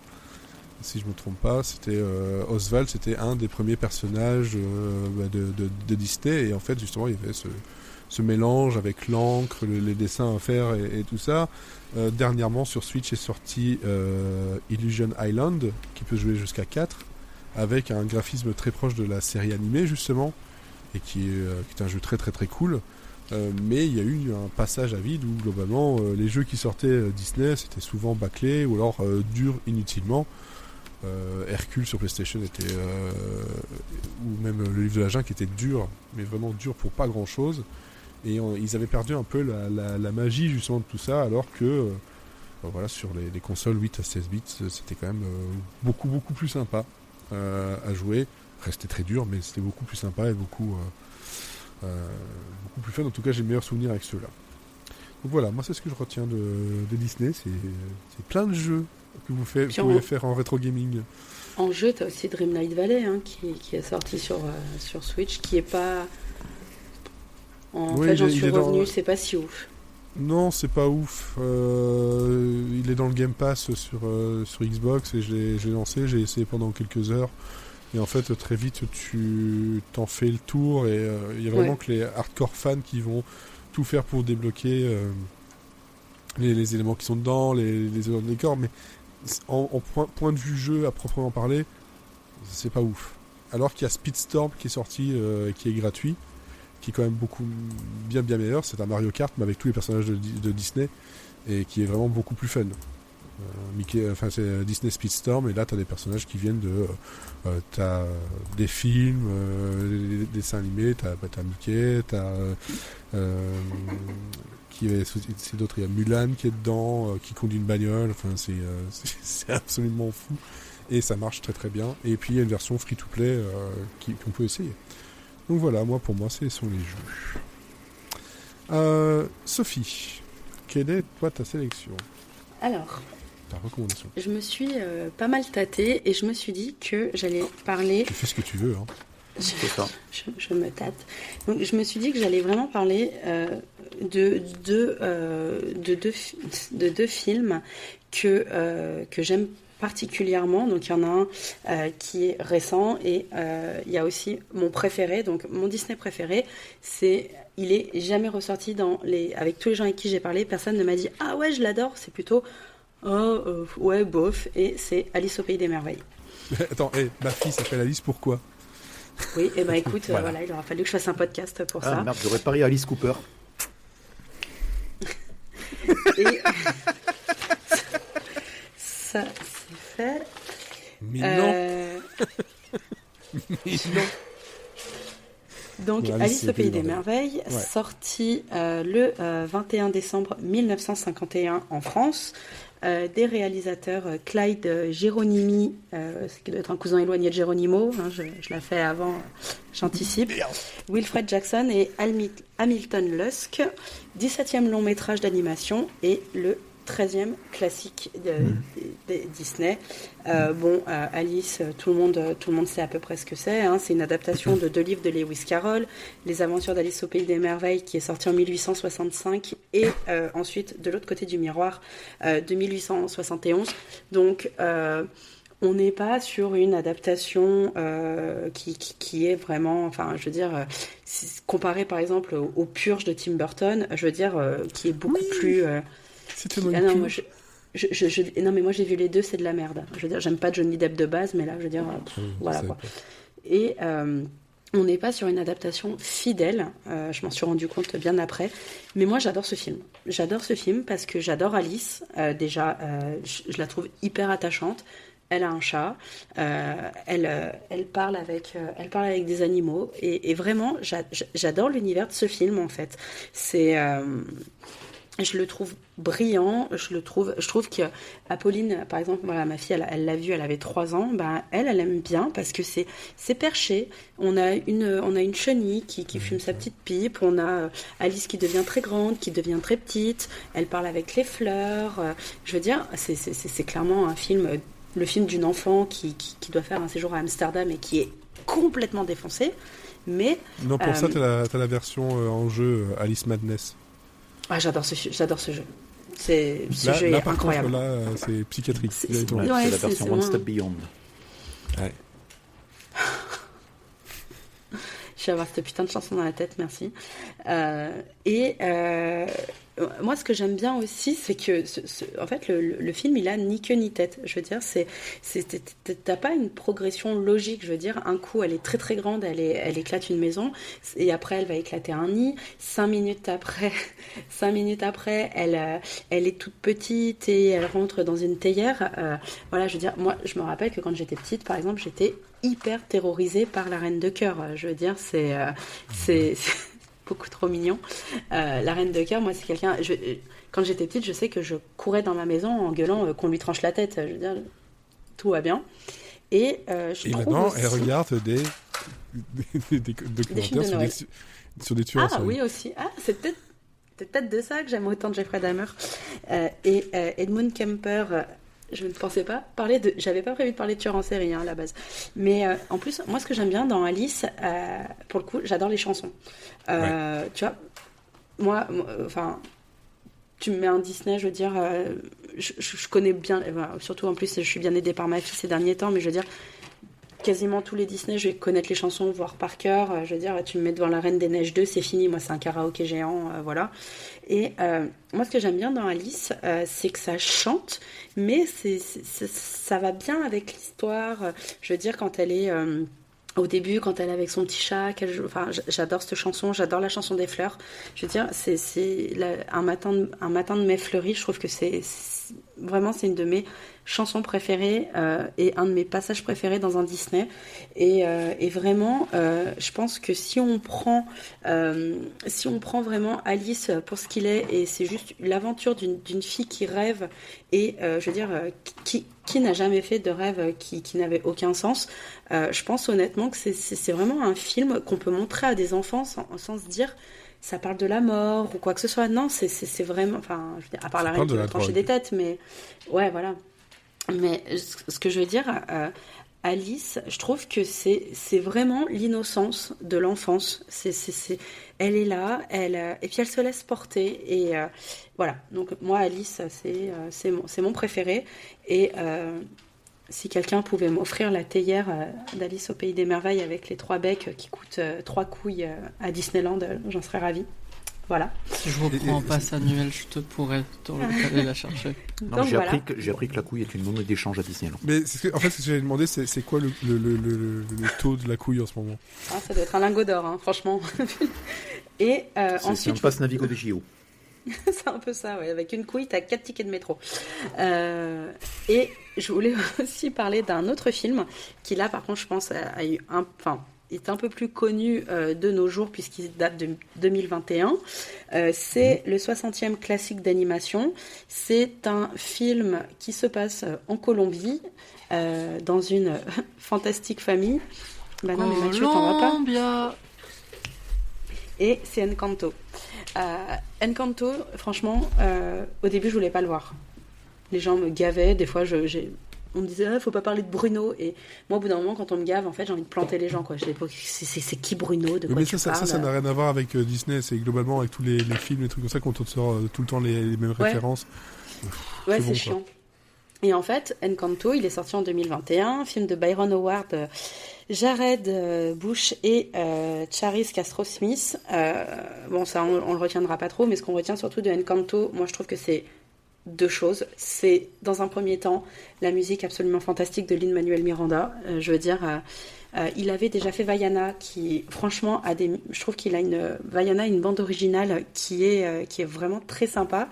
Si je me trompe pas, c'était Oswald, c'était un des premiers personnages de Disney, et en fait justement il y avait ce mélange avec l'encre, les dessins à faire et tout ça. Dernièrement sur Switch est sorti Illusion Island, qui peut jouer jusqu'à 4, avec un graphisme très proche de la série animée justement, et qui est un jeu très très très cool. Mais il y a eu un passage à vide où globalement les jeux qui sortaient Disney c'était souvent bâclés ou alors durs inutilement. Hercule sur PlayStation était ou même le livre de la jungle qui était dur, mais vraiment dur pour pas grand chose, et ils avaient perdu un peu la magie justement de tout ça, alors que voilà, sur les consoles 8 à 16 bits c'était quand même beaucoup plus sympa à jouer. Restait très dur, mais c'était beaucoup plus sympa et beaucoup plus fun. En tout cas j'ai meilleurs souvenirs avec ceux-là. Donc voilà, moi c'est ce que je retiens de Disney, c'est plein de jeux que vous pouvez faire en rétro gaming. En jeu, tu as aussi Dreamlight Valley qui est sorti sur Switch, qui est pas... En fait, j'en suis revenu, c'est pas si ouf. Non, c'est pas ouf. Il est dans le Game Pass sur Xbox, et j'ai lancé, j'ai essayé pendant quelques heures. Et en fait, très vite, tu t'en fais le tour, et il y a vraiment que les hardcore fans qui vont tout faire pour débloquer les éléments qui sont dedans, les éléments de décor, mais en point de vue jeu à proprement parler, c'est pas ouf. Alors qu'il y a Speedstorm qui est sorti et qui est gratuit, qui est quand même beaucoup bien meilleur. C'est un Mario Kart mais avec tous les personnages de Disney, et qui est vraiment beaucoup plus fun. C'est Disney Speedstorm, et là t'as des personnages qui viennent t'as des films, des dessins animés, t'as Mickey, c'est d'autres, il y a Mulan qui est dedans, qui conduit une bagnole, enfin c'est absolument fou, et ça marche très très bien. Et puis il y a une version free to play qu'on peut essayer. Donc voilà, pour moi ce sont les jeux. Sophie, quelle est toi ta sélection? Alors, ta recommandation? Je me suis pas mal tâtée, et je me suis dit que j'allais parler... Tu fais ce que tu veux, hein. Je me tâte. Donc je me suis dit que j'allais vraiment parler de deux films que j'aime particulièrement. Donc il y en a un qui est récent, et il y a aussi mon préféré. Donc mon Disney préféré, il est jamais ressorti avec tous les gens avec qui j'ai parlé. Personne ne m'a dit ah ouais je l'adore. C'est plutôt ouais bof. Et c'est Alice au pays des merveilles. Attends, ma fille s'appelle Alice, pourquoi? Oui, et écoute, voilà, il aura fallu que je fasse un podcast pour ça. Merde, j'aurais parié Alice Cooper. Et ça c'est fait. Mais non. Mais non. Donc Alice au pays des merveilles, sorti le 21 décembre 1951 en France. Des réalisateurs Clyde Geronimi, ce qui doit être un cousin éloigné de Geronimo, je l'ai fait avant, j'anticipe, Wilfred Jackson et Hamilton Lusk, 17e long métrage d'animation et le 13e classique de Disney. Alice, tout le monde sait à peu près ce que c'est. C'est une adaptation de 2 livres de Lewis Carroll, Les Aventures d'Alice au Pays des Merveilles, qui est sorti en 1865, et ensuite De l'autre côté du miroir de 1871. Donc on n'est pas sur une adaptation qui est vraiment, enfin, je veux dire, comparé par exemple aux Purges de Tim Burton, je veux dire, qui est beaucoup plus... non, mais moi j'ai vu les deux, c'est de la merde. Je veux dire, j'aime pas Johnny Depp de base, mais là, je veux dire, voilà quoi. Et on n'est pas sur une adaptation fidèle. Je m'en suis rendu compte bien après. Mais moi, j'adore ce film. J'adore ce film parce que j'adore Alice. Déjà, je la trouve hyper attachante. Elle a un chat. Elle parle avec des animaux. Et vraiment, j'adore l'univers de ce film en fait. Je le trouve brillant, je trouve que Apolline, par exemple, voilà, ma fille, elle l'a vu, elle avait 3 ans, elle aime bien parce que c'est perché. On a une chenille qui fume sa petite pipe, on a Alice qui devient très grande, qui devient très petite, elle parle avec les fleurs. Je veux dire, c'est clairement un film, le film d'une enfant qui doit faire un séjour à Amsterdam et qui est complètement défoncé. Mais non, pour ça, t'as la version en jeu Alice Madness. Ah, j'adore ce jeu. Ce jeu est incroyable. Là, c'est psychiatrique. C'est la version One Step Beyond. Ouais. Je vais avoir cette putain de chanson dans la tête, merci. Moi, ce que j'aime bien aussi, c'est que, en fait, le film, il a ni queue ni tête. Je veux dire, t'as pas une progression logique. Je veux dire, un coup, elle est très très grande, elle éclate une maison, et après, elle va éclater un nid. 5 minutes après, elle est toute petite et elle rentre dans une théière. Voilà, je veux dire, moi, je me rappelle que quand j'étais petite, par exemple, j'étais hyper terrorisée par la Reine de Cœur. Je veux dire, c'est beaucoup trop mignon. La Reine de Cœur, moi, c'est quelqu'un... Quand j'étais petite, je sais que je courais dans ma maison en gueulant qu'on lui tranche la tête. Je veux dire, tout va bien. Et maintenant, aussi... elle regarde des documentaires sur des tueurs. Ah oui, aussi. Ah, c'est peut-être de ça que j'aime autant Jeffrey Dahmer. Et Edmund Kemper... je ne pensais pas parler de... J'avais pas prévu de parler de tueurs en série, à la base. Mais en plus, moi, ce que j'aime bien dans Alice, pour le coup, j'adore les chansons. Tu vois, moi, tu me mets un Disney, je veux dire... je connais bien... surtout, en plus, je suis bien aidée par ma fille ces derniers temps, mais je veux dire... Quasiment tous les Disney, je vais connaître les chansons, voire par cœur. Je veux dire, tu me mets devant La Reine des Neiges 2, c'est fini. Moi, c'est un karaoké géant, voilà. Et moi, ce que j'aime bien dans Alice, c'est que ça chante, mais ça va bien avec l'histoire. Je veux dire, quand elle est... au début, quand elle est avec son petit chat, j'adore cette chanson, j'adore la chanson des fleurs. Je veux dire, c'est un matin de mai fleuri, je trouve que c'est une de mes chansons préférées et un de mes passages préférés dans un Disney. Et vraiment, je pense que si on prend vraiment Alice pour ce qu'il est, et c'est juste l'aventure d'une fille qui rêve, et je veux dire, qui n'a jamais fait de rêve qui n'avait aucun sens, je pense honnêtement que c'est vraiment un film qu'on peut montrer à des enfants sans se dire... ça parle de la mort ou quoi que ce soit. Non, c'est vraiment... Enfin, je veux dire, à part la reine qui va trancher des têtes, mais... Ouais, voilà. Mais ce que je veux dire, Alice, je trouve que c'est vraiment l'innocence de l'enfance. Elle est là, et puis elle se laisse porter. Et voilà. Donc, moi, Alice, c'est mon préféré. Et... si quelqu'un pouvait m'offrir la théière d'Alice au Pays des Merveilles avec les 3 becs qui coûtent 3 couilles à Disneyland, j'en serais ravie. Voilà. Si je reprends un pass annuel, je pourrais aller la chercher. Non, j'ai appris que la couille est une monnaie d'échange à Disneyland. Mais en fait, ce que j'avais demandé, c'est quoi le taux de la couille en ce moment? Ça doit être un lingot d'or, hein, franchement. Et ensuite, c'est un pass Navigo de JO. C'est un peu ça, ouais. Avec une couille, t'as 4 tickets de métro. Et je voulais aussi parler d'un autre film qui, là, par contre, je pense, est un peu plus connu de nos jours puisqu'il date de 2021. C'est le 60e classique d'animation. C'est un film qui se passe en Colombie, dans une fantastique famille. Bah non, mais Mathieu, t'en vas pas. Et c'est Encanto. Encanto, franchement, au début, je voulais pas le voir. Les gens me gavaient. Des fois, on me disait, faut pas parler de Bruno. Et moi, au bout d'un moment, quand on me gave, en fait, j'ai envie de planter les gens, quoi. C'est qui Bruno? De quoi tu parles? Ça n'a rien à voir avec Disney. C'est globalement avec tous les films, les trucs comme ça, qu'on te sort tout le temps les mêmes références. Ouais, c'est chiant. Et en fait, Encanto, il est sorti en 2021, film de Byron Howard, Jared Bush et Charis Castro-Smith. Bon, ça, on le retiendra pas trop, mais ce qu'on retient surtout de Encanto, moi, je trouve que c'est 2 choses. C'est, dans un premier temps, la musique absolument fantastique de Lin-Manuel Miranda. Je veux dire, il avait déjà fait Vaiana, qui, franchement, je trouve qu'il a Vaiana, une bande originale qui est vraiment très sympa.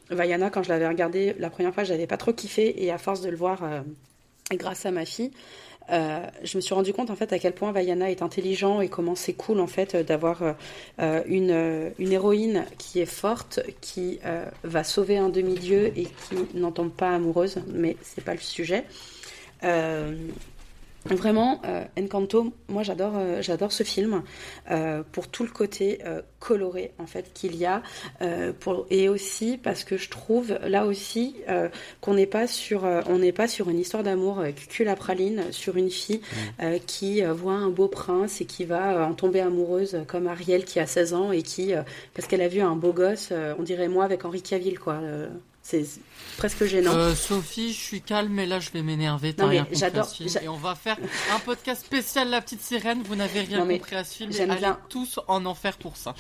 Vaiana, quand je l'avais regardé la première fois, j'avais pas trop kiffé, et à force de le voir grâce à ma fille, je me suis rendu compte en fait à quel point Vaiana est intelligent et comment c'est cool en fait d'avoir une héroïne qui est forte, qui va sauver un demi-dieu et qui n'en tombe pas amoureuse, mais c'est pas le sujet. Vraiment, Encanto, moi j'adore ce film pour tout le côté coloré en fait qu'il y a, et aussi parce que je trouve là aussi qu'on n'est pas sur une histoire d'amour cul à praline sur une fille qui voit un beau prince et qui va en tomber amoureuse comme Ariel qui a 16 ans et qui parce qu'elle a vu un beau gosse, on dirait moi avec Henri Cavill quoi. C'est presque gênant. Sophie, je suis calme, mais là je vais m'énerver. T'as rien compris à ce film. Et on va faire un podcast spécial La Petite Sirène. Vous n'avez rien compris à ce film. Allez tous en enfer pour ça.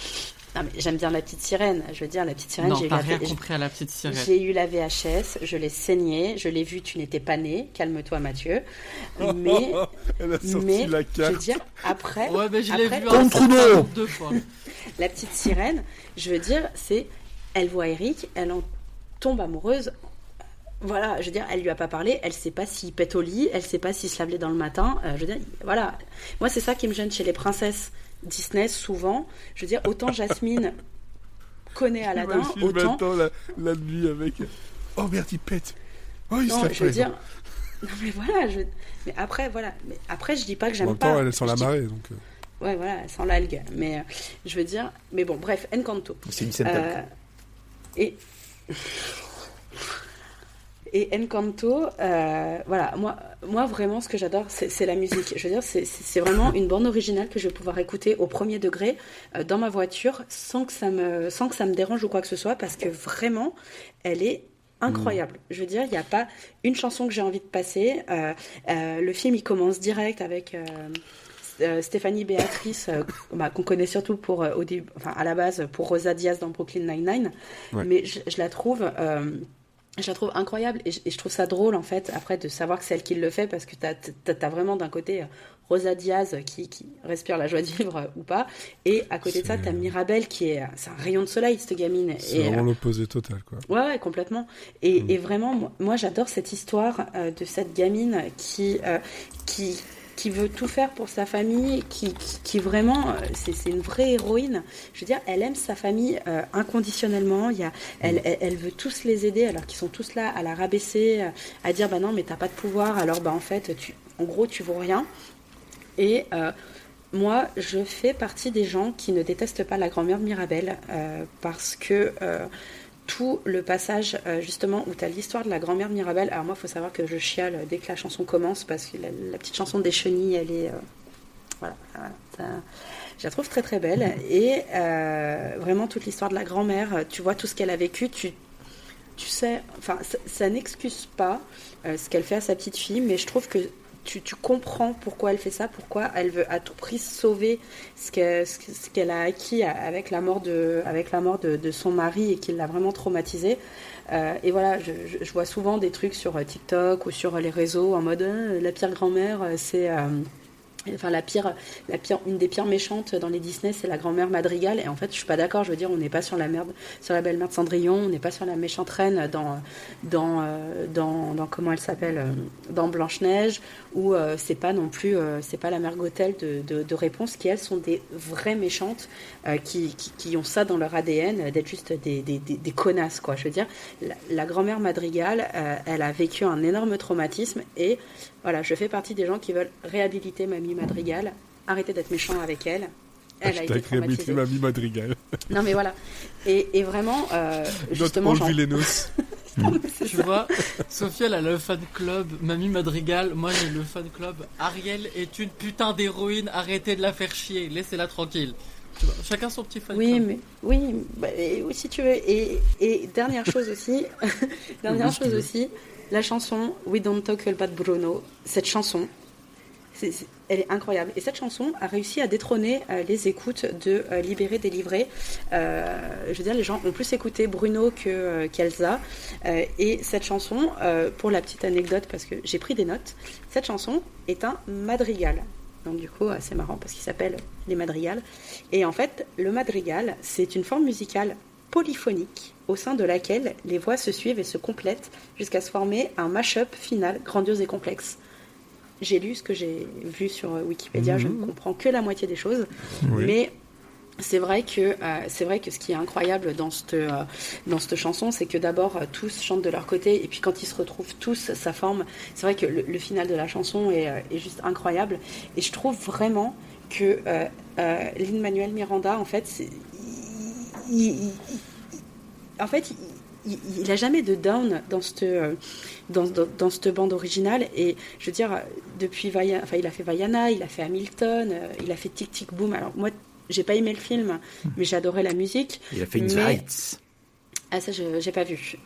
Non mais j'aime bien La Petite Sirène. Je veux dire, La Petite Sirène. Non, t'as rien compris à La Petite Sirène. J'ai eu la VHS, je l'ai saignée, je l'ai vue. Tu n'étais pas né. Calme-toi, Mathieu. Mais elle a sorti la carte. Je veux dire, après. Ouais, mais je l'ai vu deux fois. La Petite Sirène. Je veux dire, c'est elle voit Eric, elle en tombe amoureuse. Voilà, je veux dire, elle lui a pas parlé, elle sait pas s'il pète au lit, elle sait pas s'il se lave les dents le matin. Je veux dire, voilà. Moi, c'est ça qui me gêne chez les princesses Disney, souvent. Je veux dire, autant Jasmine connaît Aladdin, autant... la nuit avec... Oh merde, il pète. Oh, il se lave. Je veux dire... Non, mais voilà, mais après, voilà. Mais après, je dis pas que j'aime pas... En même temps, elle sent la marée, donc... Ouais, voilà, elle sent l'algue. Mais je veux dire... Mais bon, bref, Encanto. C'est une scène Et Encanto, voilà, moi vraiment ce que j'adore c'est la musique. Je veux dire, c'est vraiment une bande originale que je vais pouvoir écouter au premier degré dans ma voiture sans que ça me dérange ou quoi que ce soit, parce que vraiment elle est incroyable. Je veux dire, il n'y a pas une chanson que j'ai envie de passer. Le film il commence direct avec Stéphanie Béatrice, qu'on connaît surtout pour à la base pour Rosa Diaz dans Brooklyn Nine-Nine, mais je la trouve incroyable et je trouve ça drôle en fait après de savoir que c'est elle qui le fait, parce que t'as vraiment d'un côté Rosa Diaz qui respire la joie de vivre ou pas, et à côté de ça t'as Mirabel c'est un rayon de soleil cette gamine. C'est vraiment l'opposé total quoi. Ouais complètement. Et vraiment moi j'adore cette histoire de cette gamine qui veut tout faire pour sa famille, qui vraiment, c'est une vraie héroïne. Je veux dire, elle aime sa famille inconditionnellement. Elle veut tous les aider, alors qu'ils sont tous là à la rabaisser, à dire bah non mais t'as pas de pouvoir, alors bah en fait en gros tu vaux rien. Et moi je fais partie des gens qui ne détestent pas la grand-mère de Mirabel parce que tout le passage justement où tu as l'histoire de la grand-mère Mirabel. Alors moi il faut savoir que je chiale dès que la chanson commence, parce que la petite chanson des chenilles elle est voilà je la trouve très très belle, et vraiment toute l'histoire de la grand-mère, tu vois tout ce qu'elle a vécu, tu sais, enfin ça n'excuse pas ce qu'elle fait à sa petite fille, mais je trouve que tu comprends pourquoi elle fait ça, pourquoi elle veut à tout prix sauver ce qu'elle a acquis avec la mort de son mari et qui l'a vraiment traumatisée. Et voilà, je vois souvent des trucs sur TikTok ou sur les réseaux en mode la pire grand-mère, c'est... Enfin, une des pires méchantes dans les Disney, c'est la grand-mère Madrigal. Et en fait, je suis pas d'accord. Je veux dire, on n'est pas sur la belle mère de Cendrillon, on n'est pas sur la méchante reine dans comment elle s'appelle, dans Blanche-Neige, ou c'est pas non plus, c'est pas la mère Gothel de Réponse, qui elles sont des vraies méchantes, qui ont ça dans leur ADN, d'être juste des connasses, quoi. Je veux dire, la grand-mère Madrigal, elle a vécu un énorme traumatisme, et voilà, je fais partie des gens qui veulent réhabiliter Mamie Madrigal, arrêter d'être méchant avec elle. Elle a été traumatisée. Mamie Madrigal. Non mais voilà. Et vraiment, justement... Tu vois, Sophie elle a le fan club Mamie Madrigal, moi j'ai le fan club Ariel est une putain d'héroïne, arrêtez de la faire chier, laissez-la tranquille. Tu vois, chacun son petit fan club. Oui, si tu veux. Et dernière chose aussi, la chanson We Don't Talk About Bruno, cette chanson, elle est incroyable. Et cette chanson a réussi à détrôner les écoutes de Libéré, Délivré. Je veux dire, les gens ont plus écouté Bruno qu'Elsa. Et cette chanson, pour la petite anecdote, parce que j'ai pris des notes, cette chanson est un madrigal. Donc du coup, c'est marrant parce qu'il s'appelle les madrigals. Et en fait, le madrigal, c'est une forme musicale polyphonique au sein de laquelle les voix se suivent et se complètent jusqu'à se former un mash-up final grandiose et complexe. J'ai lu ce que j'ai vu sur Wikipédia, je ne comprends que la moitié des choses, mais c'est vrai que ce qui est incroyable dans cette chanson, c'est que d'abord tous chantent de leur côté et puis quand ils se retrouvent tous, ça forme. C'est vrai que le final de la chanson est juste incroyable et je trouve vraiment que Lin-Manuel Miranda, en fait, il a jamais de down dans cette bande originale et je veux dire depuis il a fait Vaiana, il a fait Hamilton, il a fait Tic Tic Boom. Alors moi j'ai pas aimé le film, mais j'adorais la musique. Il a fait In the Heights. Ah ça j'ai pas vu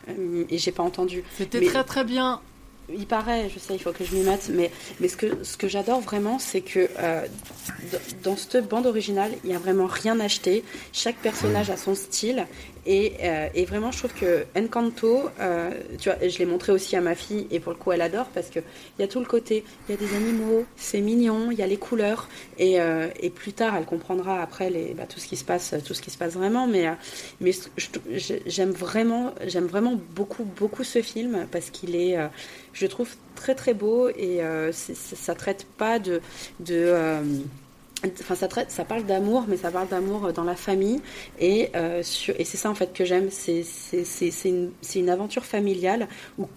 et j'ai pas entendu. C'était très très bien. Il paraît, je sais, il faut que je m'y mette, mais ce que j'adore vraiment, c'est que dans cette bande originale, il n'y a vraiment rien acheté. Chaque personnage a son style. Et vraiment, je trouve que Encanto, tu vois, je l'ai montré aussi à ma fille, et pour le coup, elle adore, parce qu'il y a tout le côté, il y a des animaux, c'est mignon, il y a les couleurs, et plus tard, elle comprendra après tout ce qui se passe vraiment, mais j'aime vraiment beaucoup ce film, parce qu'il est, je le trouve très très beau, et ça traite pas ça parle d'amour, mais ça parle d'amour dans la famille et c'est ça en fait que j'aime. C'est une aventure familiale où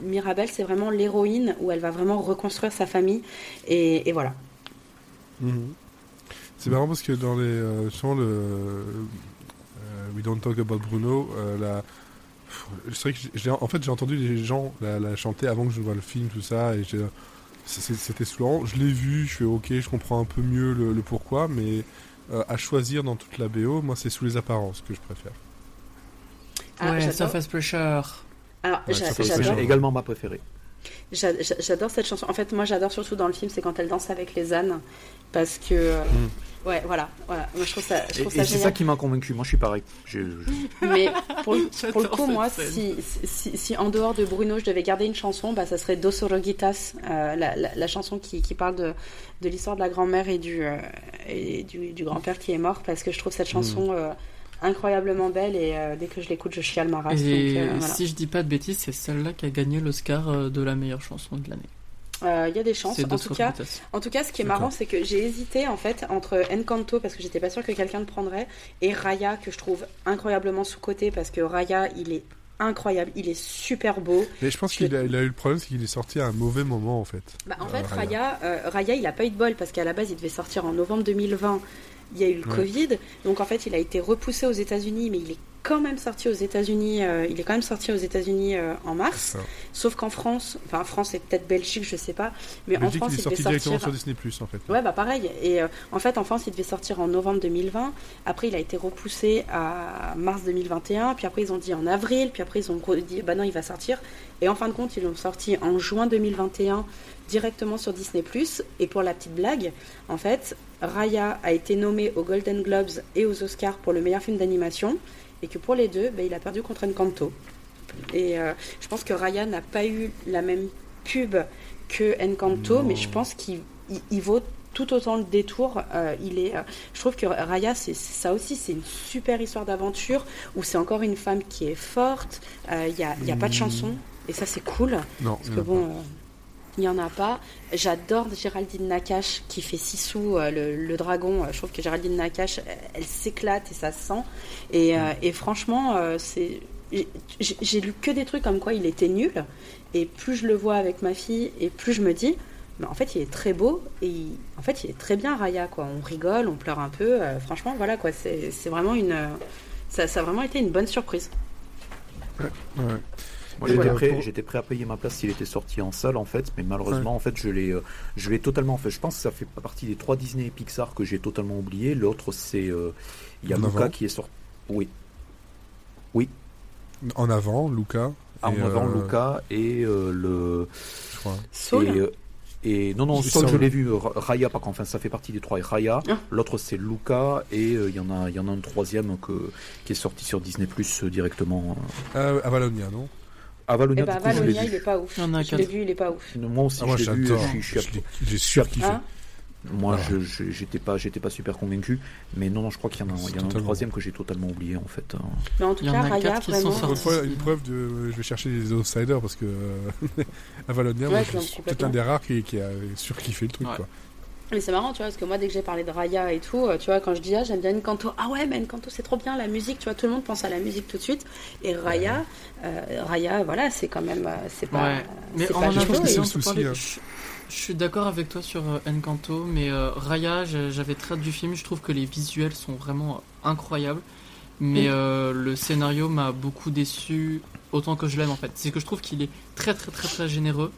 Mirabel c'est vraiment l'héroïne, où elle va vraiment reconstruire sa famille et voilà. C'est marrant parce que dans les chants We Don't Talk About Bruno, c'est vrai que j'ai entendu les gens la chanter avant que je vois le film, tout ça, et c'était saoulant. Je l'ai vu, je fais ok, je comprends un peu mieux le pourquoi, mais à choisir dans toute la BO, moi c'est Sous les apparences que je préfère. Surface Pressure. Alors, j'adore. Également ma préférée. J'adore cette chanson. En fait, moi j'adore surtout dans le film, c'est quand elle danse avec les ânes, parce que ouais, voilà. Moi je trouve ça génial. C'est ça qui m'a convaincu. Moi je suis pareil. Mais pour le coup, moi, si en dehors de Bruno, je devais garder une chanson, ça serait Dos Oruguitas, la chanson qui parle de l'histoire de la grand-mère et du grand-père qui est mort, parce que je trouve cette chanson incroyablement belle et dès que je l'écoute, je chiale ma race. Et voilà. Si je dis pas de bêtises, c'est celle-là qui a gagné l'Oscar de la meilleure chanson de l'année. Il y a des chances. En tout cas, ce qui est marrant, c'est que j'ai hésité en fait entre Encanto, parce que j'étais pas sûre que quelqu'un le prendrait, et Raya, que je trouve incroyablement sous-coté, parce que Raya, il est incroyable, il est super beau. Mais je pense qu'il a eu le problème, c'est qu'il est sorti à un mauvais moment en fait. En fait, Raya, il a pas eu de bol, parce qu'à la base, il devait sortir en novembre 2020. Il y a eu le Covid, donc en fait, il a été repoussé aux États-Unis, mais il est quand même sorti aux États-Unis. En mars. Sauf qu'en France, France et peut-être Belgique, je sais pas, mais Belgique, en France, il est sorti directement sur Disney+, en fait. Ouais, pareil. Et en fait, en France, il devait sortir en novembre 2020. Après, il a été repoussé à mars 2021. Puis après, ils ont dit en avril. Puis après, ils ont dit non, il va sortir. Et en fin de compte, ils l'ont sorti en juin 2021 directement sur Disney+. Et pour la petite blague, en fait, Raya a été nommé aux Golden Globes et aux Oscars pour le meilleur film d'animation, et que pour les deux, il a perdu contre Encanto. Et je pense que Raya n'a pas eu la même pub que Encanto, mais je pense qu'il vaut tout autant le détour. Je trouve que Raya, ça aussi, c'est une super histoire d'aventure, où c'est encore une femme qui est forte, il n'y a pas de chanson, et ça c'est cool. Non, parce que bon... il n'y en a pas. J'adore Géraldine Nakache qui fait Sissou, le dragon. Je trouve que Géraldine Nakache, elle s'éclate et ça se sent. Et franchement, j'ai lu que des trucs comme quoi il était nul. Et plus je le vois avec ma fille, et plus je me dis, mais en fait, il est très beau. Et en fait, il est très bien, Raya, quoi. On rigole, on pleure un peu. Franchement, voilà, quoi. C'est vraiment ça a vraiment été une bonne surprise. Ouais. Moi, j'étais prêt à payer ma place s'il était sorti en salle, en fait, mais malheureusement, en fait, je l'ai totalement fait. Je pense que ça fait partie des 3 Disney et Pixar que j'ai totalement oublié. L'autre, c'est il y a Luca qui est sorti. Oui. En avant, Luca. Luca et le. Je crois. Soul. Non, Soul, je l'ai vu. Raya, par contre, ça fait partie des 3. Et Raya. L'autre, c'est Luca, et il y en a un troisième qui est sorti sur Disney Plus directement. Avalonia, non? Avalonia, il est pas ouf. Je l'ai vu, il est pas ouf. Moi aussi, moi, je l'ai vu. J'ai surkiffé. Moi, j'étais pas super convaincu, mais non, je crois qu'il y en a un troisième que j'ai totalement oublié, en fait. Mais en tout cas, Raya, vraiment. Une preuve de. Je vais chercher les outsiders, parce que Avalonia, moi, c'est peut-être un des rares qui a surkiffé le truc, quoi. Mais c'est marrant, tu vois, parce que moi, dès que j'ai parlé de Raya et tout, tu vois, quand je dis j'aime bien Encanto, ah ouais, mais Encanto c'est trop bien, la musique, tu vois, tout le monde pense à la musique tout de suite. Et Raya, voilà, c'est quand même, c'est pas. Ouais. Mais c'est on pas en a pense que c'est le parlé, souci, hein. Je suis d'accord avec toi sur Encanto, mais Raya, j'avais très hâte du film, je trouve que les visuels sont vraiment incroyables, mais le scénario m'a beaucoup déçu, autant que je l'aime en fait. C'est que je trouve qu'il est très très très très généreux.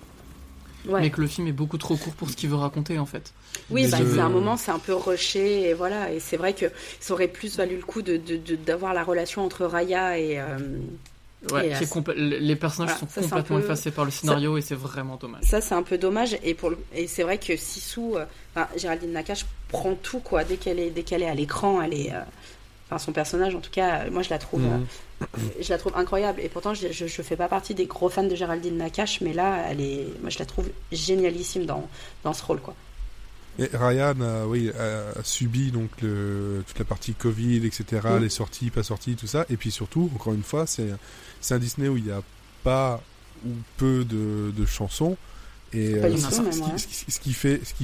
Ouais. Mais que le film est beaucoup trop court pour ce qu'il veut raconter en fait. Oui, c'est un moment, c'est un peu rushé, et voilà. Et c'est vrai que ça aurait plus valu le coup d'avoir la relation entre Raya et. Ouais, les personnages sont complètement effacés par le scénario et c'est vraiment dommage. Ça, c'est un peu dommage. Et c'est vrai que Sisu, Géraldine Nakache prend tout, quoi. Dès qu'elle est à l'écran, elle est. Son personnage, en tout cas, moi je la trouve. Je la trouve incroyable, et pourtant je fais pas partie des gros fans de Géraldine Nakache, mais là moi je la trouve génialissime dans ce rôle, quoi. Et Ryan a subi donc toute la partie Covid, etc., les sorties, pas sorties, tout ça, et puis surtout, encore une fois, c'est un Disney où il n'y a pas ou peu de chansons, et ce qui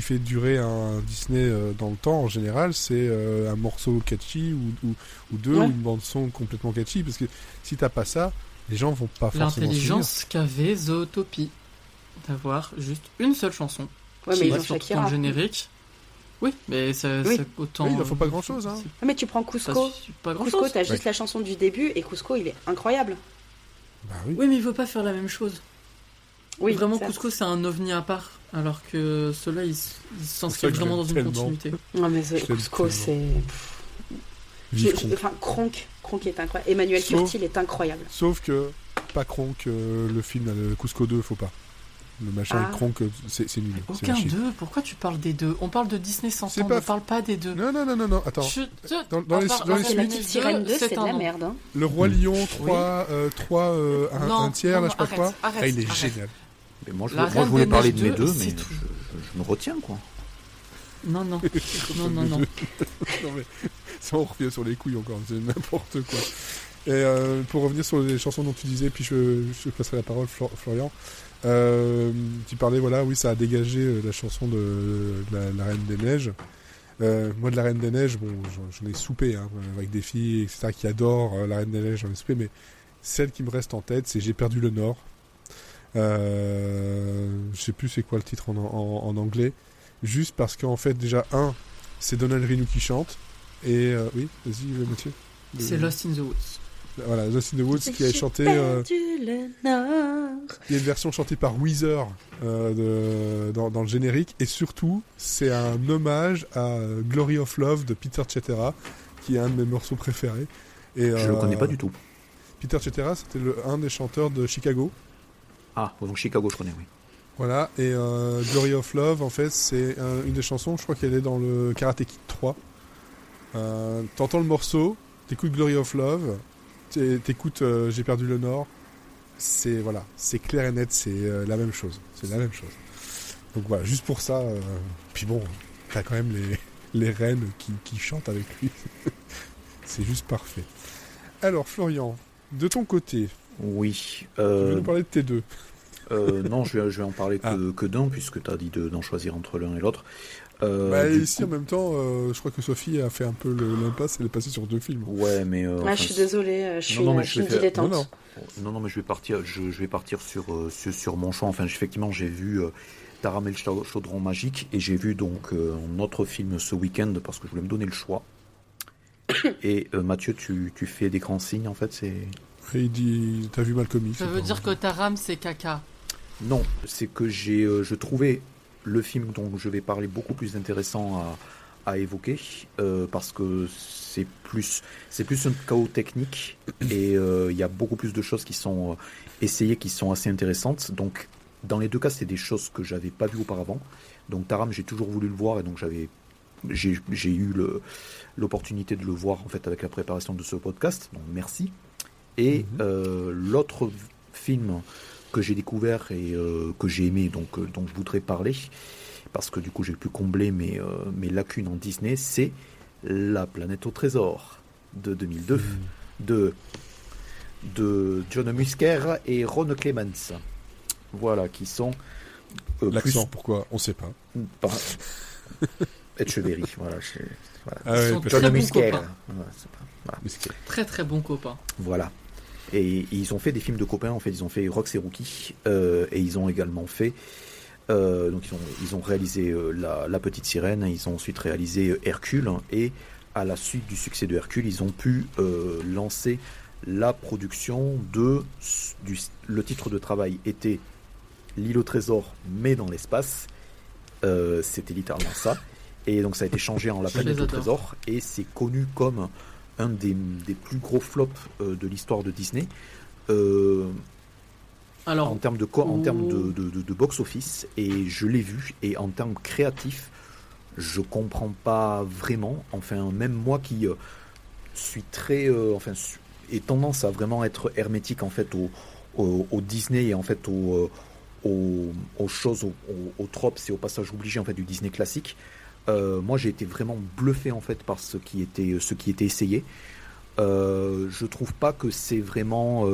fait durer un Disney dans le temps en général, c'est un morceau catchy ou deux, ou une bande son complètement catchy, parce que si t'as pas ça, les gens vont pas forcément suivre. L'intelligence qu'avait Zootopie d'avoir juste une seule chanson qui est sur ton générique. Oui, mais c'est autant. Oui, il ne faut pas grand chose, hein. Mais tu prends Cusco, t'as juste la chanson du début, et Cusco il est incroyable. Bah oui. Oui, mais il veut pas faire la même chose. Oui, vraiment, Cusco c'est un ovni à part, alors que ceux-là ils s'inscrivent vraiment dans une continuité. Non, mais Cusco c'est. Kronk est incroyable. Emmanuel Curtil est incroyable. Sauf que, pas Kronk, le film, le Cusco 2, faut pas. Le machin avec Kronk, c'est nul. Aucun deux, pourquoi tu parles des deux? On parle de Disney 100 ans, on ne parle pas des deux. Non, attends. Dans les suites, la petite sirène 2, c'est de la merde. Hein. Le Roi Lion 3, un tiers, là, je sais pas quoi. Il est génial. Mais moi, je voulais parler de mes deux, mais je me retiens, quoi. Non. Non, mais ça, on revient sur les couilles encore, c'est n'importe quoi. Et pour revenir sur les chansons dont tu disais, puis je passerai la parole, Florian. Tu parlais, oui, ça a dégagé la chanson de la Reine des Neiges. Moi, de la Reine des Neiges, bon, j'en ai soupé, hein, avec des filles, etc., qui adorent la Reine des Neiges, j'en ai soupé, mais celle qui me reste en tête, c'est J'ai perdu le Nord. Je sais plus c'est quoi le titre en anglais. Juste parce qu'en fait, déjà, c'est Donald Renew qui chante. Et oui, vas-y, Mathieu. C'est Lost in the Woods. Voilà, Lost in the Woods qui a chanté. Il y a une version chantée par Weezer dans le générique, et surtout, c'est un hommage à Glory of Love de Peter Cetera, qui est un de mes morceaux préférés. Et, je le connais pas du tout. Peter Cetera, c'était un des chanteurs de Chicago. Ah, donc Chicago, je connais, oui. Voilà, et Glory of Love, en fait, c'est une des chansons, je crois qu'elle est dans le Karate Kid 3. T'entends le morceau, t'écoutes Glory of Love, t'écoutes J'ai perdu le Nord, c'est clair et net, c'est la même chose. C'est la même chose. Donc voilà, juste pour ça, puis bon, t'as quand même les reines qui chantent avec lui. C'est juste parfait. Alors Florian, de ton côté, oui, tu veux nous parler de tes deux? Non, je vais en parler que d'un, puisque tu as dit d'en choisir entre l'un et l'autre. Ici, en même temps, je crois que Sophie a fait un peu l'impasse, elle est passée sur deux films. Ouais, mais... je suis désolée, je suis une dilettante. Non, mais je vais partir sur mon choix. Enfin, effectivement, j'ai vu Taram et le chaudron magique, et j'ai vu donc un autre film ce week-end, parce que je voulais me donner le choix. Et Mathieu, tu fais des grands signes, en fait, c'est... Et il dit, t'as vu Malcolm X. Ça veut dire que Taram, c'est caca. Non, c'est que je trouvais le film dont je vais parler beaucoup plus intéressant à évoquer, parce que c'est plus un chaos technique, et il y a beaucoup plus de choses qui sont essayées, qui sont assez intéressantes. Donc dans les deux cas, c'est des choses que j'avais pas vues auparavant. Donc Taram, j'ai toujours voulu le voir, et donc j'ai eu l'opportunité de le voir en fait avec la préparation de ce podcast. Donc merci. Et l'autre film que j'ai découvert et que j'ai aimé, donc dont je voudrais parler, parce que du coup j'ai pu combler mes lacunes en Disney, c'est La Planète au Trésor de 2002 de John Musker et Ron Clements. Voilà, qui sont... l'accent, pourquoi? On sait pas. Etcheverry, voilà. Ils sont très bons copains. Voilà. Très très bons copains. Voilà. Et ils ont fait des films de copains, en fait, ils ont fait Rox et Rookie, et ils ont également fait, donc ils ont réalisé la Petite Sirène, ils ont ensuite réalisé Hercule, et à la suite du succès de Hercule, ils ont pu lancer la production le titre de travail était L'île au trésor, mais dans l'espace, c'était littéralement ça, et donc ça a été changé en La planète au trésor, et c'est connu comme un des plus gros flops de l'histoire de Disney en termes de box-office, et je l'ai vu, et en termes créatifs je comprends pas vraiment, enfin même moi qui suis très ai tendance à vraiment être hermétique en fait au Disney et en fait aux choses, aux tropes et aux passages obligés en fait du Disney classique. Moi j'ai été vraiment bluffé en fait par ce qui était essayé. Je trouve pas que c'est vraiment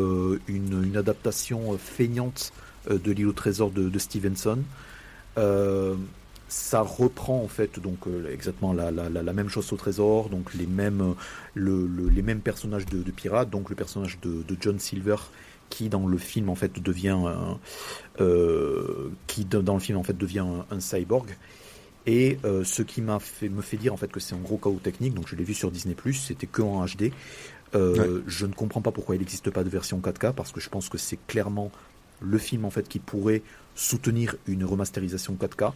une adaptation feignante de l'île au trésor de Stevenson. Ça reprend en fait donc exactement la même chose au trésor, donc les mêmes personnages de pirates, donc le personnage de John Silver qui dans le film en fait devient un cyborg. Et ce qui me fait dire en fait que c'est un gros chaos technique, donc je l'ai vu sur Disney+, c'était que en HD. Je ne comprends pas pourquoi il n'existe pas de version 4K, parce que je pense que c'est clairement le film en fait qui pourrait soutenir une remasterisation 4K.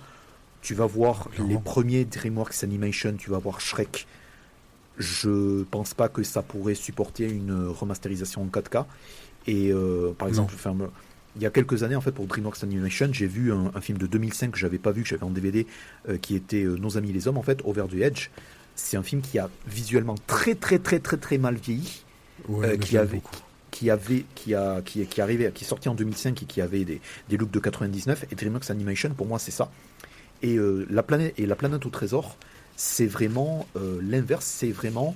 Tu vas voir les premiers DreamWorks Animation, tu vas voir Shrek. Je pense pas que ça pourrait supporter une remasterisation en 4K. Et par exemple, il y a quelques années, en fait, pour DreamWorks Animation, j'ai vu un film de 2005 que j'avais pas vu, que j'avais en DVD, qui était Nos Amis les Hommes, en fait, Over the Edge. C'est un film qui a visuellement très très très très très mal vieilli, qui est sorti en 2005 et qui avait des looks de 99. Et DreamWorks Animation, pour moi, c'est ça. Et la planète au trésor, c'est vraiment l'inverse. C'est vraiment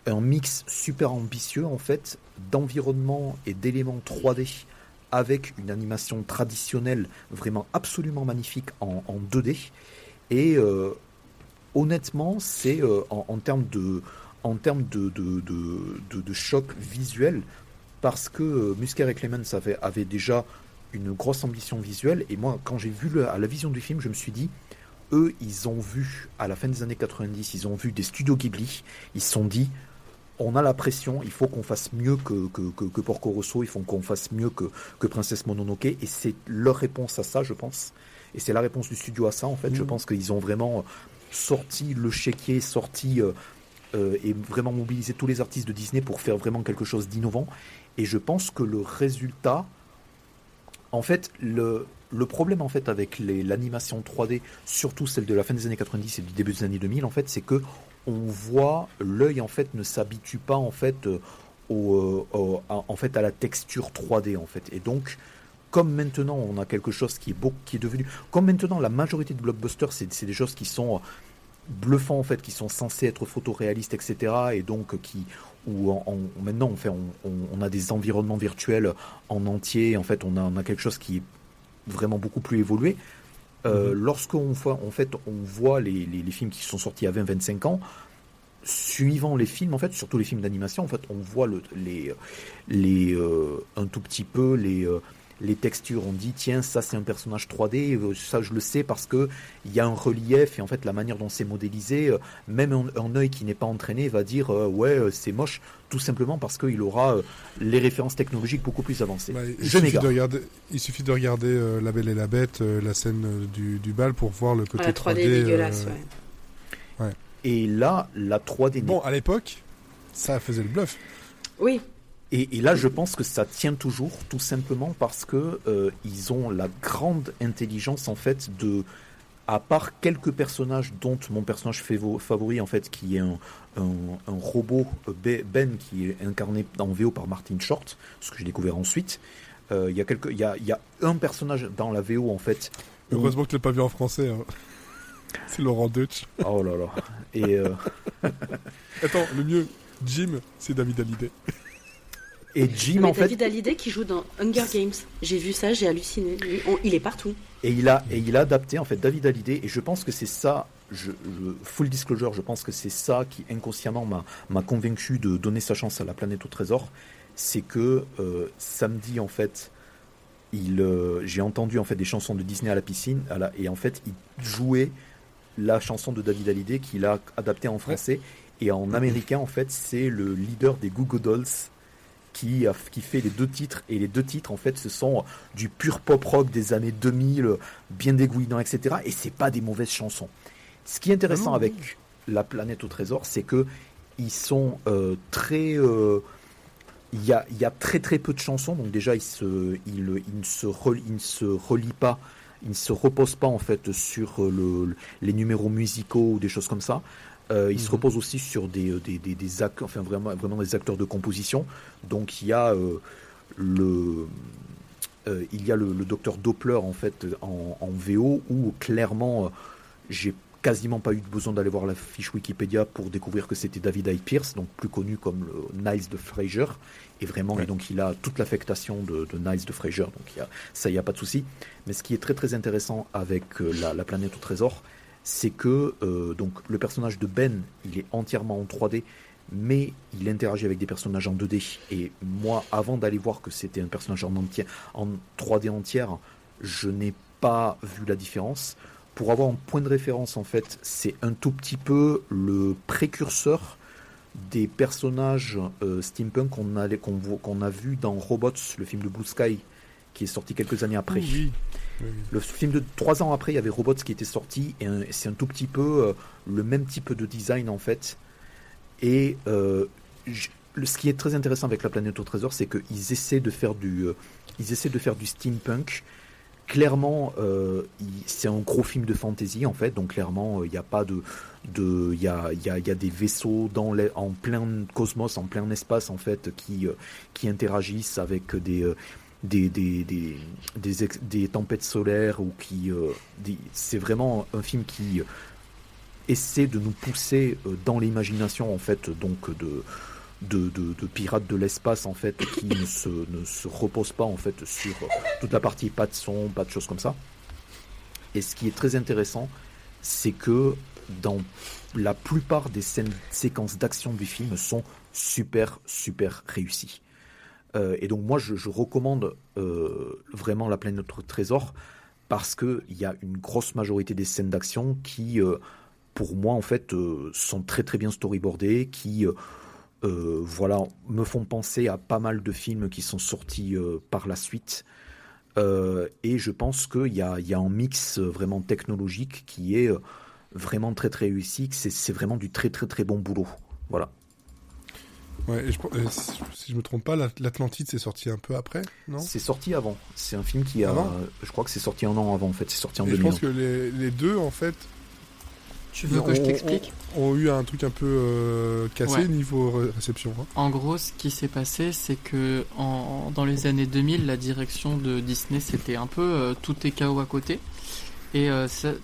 un mix super ambitieux, en fait, d'environnement et d'éléments 3D, avec une animation traditionnelle vraiment absolument magnifique en 2D. Et honnêtement, c'est en termes de choc visuel, parce que Musker et Clements avaient déjà une grosse ambition visuelle. Et moi, quand j'ai vu à la vision du film, je me suis dit, eux, ils ont vu, à la fin des années 90, ils ont vu des studios Ghibli, ils se sont dit, on a la pression, il faut qu'on fasse mieux que Porco Rosso, il faut qu'on fasse mieux que Princesse Mononoke, et c'est leur réponse à ça, je pense. Et c'est la réponse du studio à ça, en fait. Je pense qu'ils ont vraiment sorti le chéquier, et vraiment mobilisé tous les artistes de Disney pour faire vraiment quelque chose d'innovant. Et je pense que le résultat, en fait, le problème en fait avec l'animation 3D, surtout celle de la fin des années 90 et du début des années 2000, en fait, c'est que on voit, l'œil en fait ne s'habitue pas en fait à la texture 3D en fait. Et donc, comme maintenant on a quelque chose qui est devenu, comme maintenant la majorité de blockbusters c'est des choses qui sont bluffants en fait, qui sont censés être photoréalistes, etc. Et donc maintenant on a des environnements virtuels en entier. En fait, on a quelque chose qui est vraiment beaucoup plus évolué. Lorsqu'on voit les films qui sont sortis à 20-25 ans, suivant les films, en fait, surtout les films d'animation, en fait, on voit un tout petit peu les textures. On dit, tiens, ça c'est un personnage 3D, ça je le sais parce que il y a un relief, et en fait la manière dont c'est modélisé, même un œil qui n'est pas entraîné va dire ouais c'est moche, tout simplement parce qu'il aura les références technologiques beaucoup plus avancées. Il suffit de regarder La Belle et la Bête, la scène du bal, pour voir le côté 3D dégueulasse. Ouais. Et là, la 3D... Bon, à l'époque, ça faisait le bluff. Oui. Et là, je pense que ça tient toujours, tout simplement parce que ils ont la grande intelligence, en fait, à part quelques personnages, dont mon personnage favori, en fait, qui est un robot, Ben, qui est incarné en VO par Martin Short, ce que j'ai découvert ensuite. Il y a un personnage dans la VO, en fait. Heureusement que tu l'as pas vu en français. Hein. C'est Laurent Deutsch. Oh là là. Et Attends, le mieux, Jim, c'est David Hallyday. Et Jim, en fait, David Hallyday qui joue dans Hunger Games. J'ai vu ça, j'ai halluciné. Il est partout. Et il a adapté en fait David Hallyday, et je pense que c'est ça full disclosure, je pense que c'est ça qui inconsciemment m'a convaincu de donner sa chance à La Planète au Trésor. C'est que samedi en fait, j'ai entendu en fait des chansons de Disney à la piscine, et en fait il jouait la chanson de David Hallyday qu'il a adaptée en français, et en américain en fait c'est le leader des Goo Goo Dolls qui fait les 2 titres, et les 2 titres en fait ce sont du pur pop rock des années 2000, bien dégoulinant, etc. Et c'est pas des mauvaises chansons. Ce qui est intéressant avec La Planète au Trésor, c'est que ils sont très il y a très très peu de chansons, donc déjà il ne se relie pas, il ne se repose pas en fait sur les numéros musicaux ou des choses comme ça. Il se repose aussi sur des acteurs, enfin vraiment des acteurs de composition. Donc il y a le docteur Doppler en fait en VO, où clairement j'ai quasiment pas eu besoin d'aller voir la fiche Wikipédia pour découvrir que c'était David Hyde Pierce, donc plus connu comme le Niles de Frasier, et vraiment et donc il a toute l'affectation de Niles de Frasier, donc il y a pas de souci. Mais ce qui est très très intéressant avec la Planète au Trésor, c'est que donc le personnage de Ben, il est entièrement en 3D, mais il interagit avec des personnages en 2D. Et moi, avant d'aller voir que c'était un personnage en 3D entière, je n'ai pas vu la différence. Pour avoir un point de référence, en fait, c'est un tout petit peu le précurseur des personnages steampunk qu'on a vu dans Robots, le film de Blue Sky, qui est sorti quelques années après. Oui. Le film de 3 ans après, il y avait Robots qui était sorti, et c'est un tout petit peu le même type de design en fait. Et ce qui est très intéressant avec La Planète au Trésor, c'est qu'ils essaient de faire du steampunk. Clairement, c'est un gros film de fantasy en fait, donc clairement il y a pas il y a des vaisseaux en plein cosmos, en plein espace en fait, qui interagissent avec des tempêtes solaires, ou c'est vraiment un film qui essaie de nous pousser dans l'imagination en fait, donc de pirates de l'espace en fait, qui ne se repose pas en fait sur toute la partie pas de son, pas de choses comme ça. Et ce qui est très intéressant, c'est que dans la plupart des séquences d'action du film sont super réussies. Et donc moi je recommande vraiment La Planète au Trésor, parce que il y a une grosse majorité des scènes d'action qui pour moi en fait sont très très bien storyboardées, qui me font penser à pas mal de films qui sont sortis par la suite, et je pense qu'il y a un mix vraiment technologique qui est vraiment très très réussi, que c'est vraiment du très très très bon boulot, voilà. Ouais, et si je me trompe pas, l'Atlantide c'est sorti un peu après, non ? C'est sorti avant. C'est un film qui je crois que c'est sorti 1 an avant en fait. C'est sorti en 2000. Je pense que les deux en fait. Tu veux que je t'explique ? ont eu un truc un peu cassé niveau réception. Hein. En gros, ce qui s'est passé, c'est que dans les années 2000, la direction de Disney, c'était un peu tout est chaos à côté. Et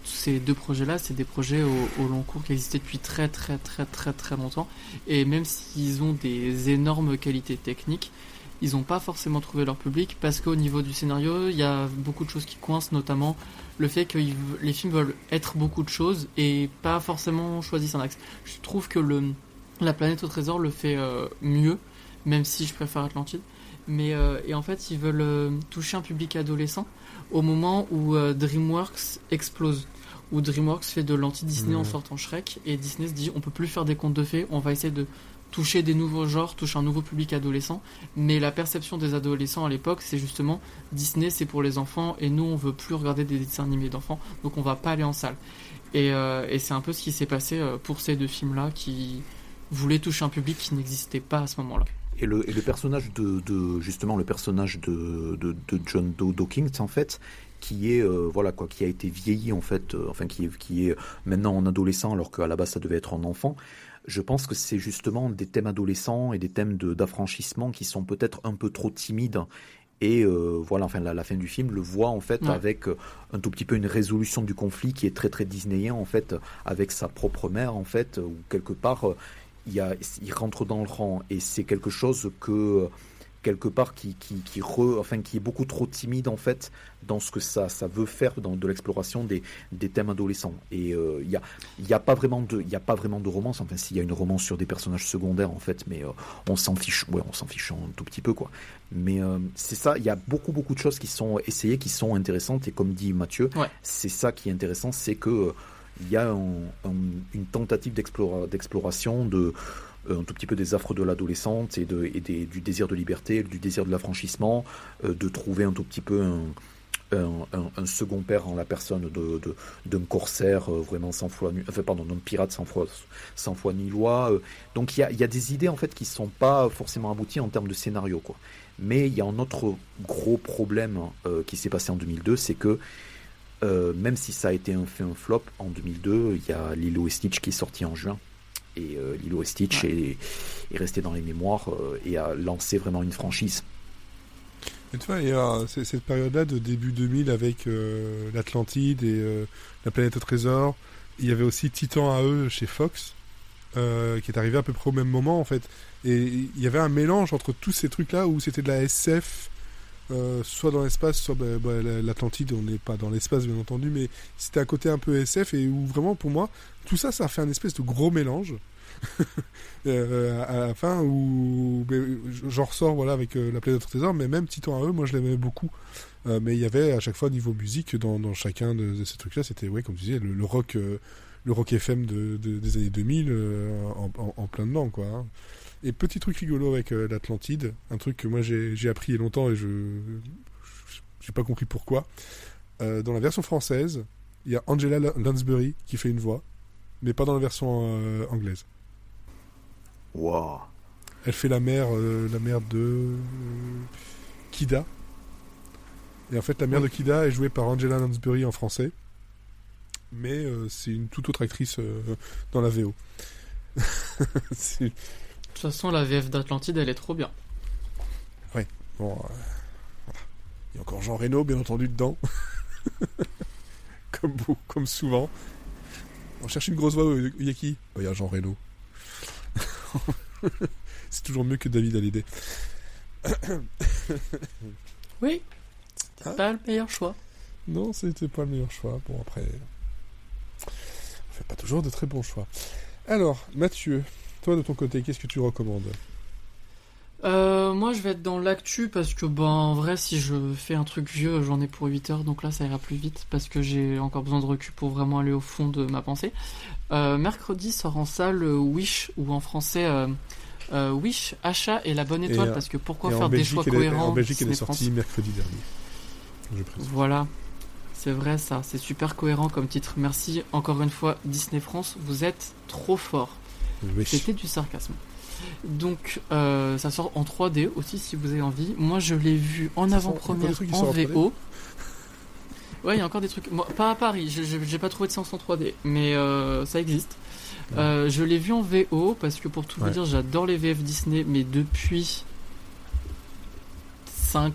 ces 2 projets-là, c'est des projets au long cours qui existaient depuis très très très très très longtemps. Et même s'ils ont des énormes qualités techniques, ils n'ont pas forcément trouvé leur public, parce qu'au niveau du scénario, il y a beaucoup de choses qui coincent, notamment le fait que les films veulent être beaucoup de choses et pas forcément choisissent un axe. Je trouve que La Planète au Trésor le fait mieux, même si je préfère Atlantide. Mais et en fait, ils veulent toucher un public adolescent au moment où DreamWorks explose, où DreamWorks fait de l'anti-Disney en sortant Shrek, et Disney se dit on peut plus faire des contes de fées, on va essayer de toucher des nouveaux genres, toucher un nouveau public adolescent. Mais la perception des adolescents à l'époque, c'est justement Disney c'est pour les enfants, et nous on veut plus regarder des dessins animés d'enfants, donc on va pas aller en salle. Et c'est un peu ce qui s'est passé pour ces 2 films-là, qui voulaient toucher un public qui n'existait pas à ce moment-là. Et le personnage justement le personnage de John Doe Dawkins en fait, qui est qui a été vieilli en fait, qui est maintenant en adolescent, alors qu'à la base ça devait être en enfant. Je pense que c'est justement des thèmes adolescents et des thèmes d'affranchissement qui sont peut-être un peu trop timides. Et la fin du film le voit en fait avec un tout petit peu une résolution du conflit qui est très très disneyen en fait, avec sa propre mère en fait, où quelque part il rentre dans le rang, et c'est quelque chose quelque part qui est beaucoup trop timide en fait dans ce que ça veut faire dans de l'exploration des thèmes adolescents. Et il y a pas vraiment de romance. Enfin, s'il y a une romance sur des personnages secondaires en fait, mais on s'en fiche un tout petit peu quoi. Mais c'est ça, il y a beaucoup de choses qui sont essayées, qui sont intéressantes, et comme dit Mathieu, c'est ça qui est intéressant, c'est que il y a une tentative d'exploration de un tout petit peu des affres de l'adolescente et du désir de liberté, du désir de l'affranchissement, de trouver un tout petit peu un second père en la personne d'un corsaire vraiment d'un pirate sans foi ni loi. Donc il y a des idées en fait qui sont pas forcément abouties en termes de scénario quoi. Mais il y a un autre gros problème qui s'est passé en 2002, c'est que même si ça a été un flop en 2002, il y a Lilo et Stitch qui est sorti en juin. Et Lilo et Stitch est resté dans les mémoires et a lancé vraiment une franchise. Et tu vois, il y a cette période-là de début 2000 avec l'Atlantide et la planète au trésor. Il y avait aussi Titan AE chez Fox, qui est arrivé à peu près au même moment en fait. Et il y avait un mélange entre tous ces trucs-là où c'était de la SF, soit dans l'espace, soit l'Atlantide, on n'est pas dans l'espace bien entendu, mais c'était un côté un peu SF et où vraiment pour moi tout ça a fait un espèce de gros mélange à la fin où j'en ressors avec la planète au trésor, mais même Titan AE moi je l'aimais beaucoup, mais il y avait à chaque fois niveau musique dans chacun de ces trucs là, c'était comme tu disais le rock FM des années 2000 en plein dedans quoi hein. Et petit truc rigolo avec l'Atlantide, un truc que moi j'ai appris il y a longtemps et j'ai pas compris pourquoi. Dans la version française, il y a Angela Lansbury qui fait une voix, mais pas dans la version anglaise. Wow. Elle fait la mère de Kida. Et en fait, la mère de Kida est jouée par Angela Lansbury en français, mais c'est une toute autre actrice dans la VO. De toute façon, la VF d'Atlantide, elle est trop bien. Ouais, bon. Voilà. Il y a encore Jean Reno, bien entendu, dedans. comme souvent. On cherche une grosse voix, il y a qui ? Il y a Jean Reno. C'est toujours mieux que David Hallyday. Oui, c'était pas le meilleur choix. Non, c'était pas le meilleur choix. Bon, après, on fait pas toujours de très bons choix. Alors, Mathieu, toi de ton côté, qu'est-ce que tu recommandes ? Moi je vais être dans l'actu parce que en vrai si je fais un truc vieux j'en ai pour 8 heures, donc là ça ira plus vite parce que j'ai encore besoin de recul pour vraiment aller au fond de ma pensée. Mercredi sort en salle Wish, ou en français Wish, Achat et la bonne étoile, parce que pourquoi faire des choix cohérents. En Belgique elle est sortie mercredi dernier, je précise. Voilà, c'est vrai, ça c'est super cohérent comme titre. Merci encore une fois Disney France, vous êtes trop fort. C'était du sarcasme. Donc ça sort en 3D aussi si vous avez envie. Moi je l'ai vu en avant-première en VO. Ouais, il y a encore des trucs. Moi, pas à Paris, j'ai pas trouvé de séance en 3D, mais ça existe. Je l'ai vu en VO parce que pour tout vous dire, j'adore les VF Disney, mais depuis un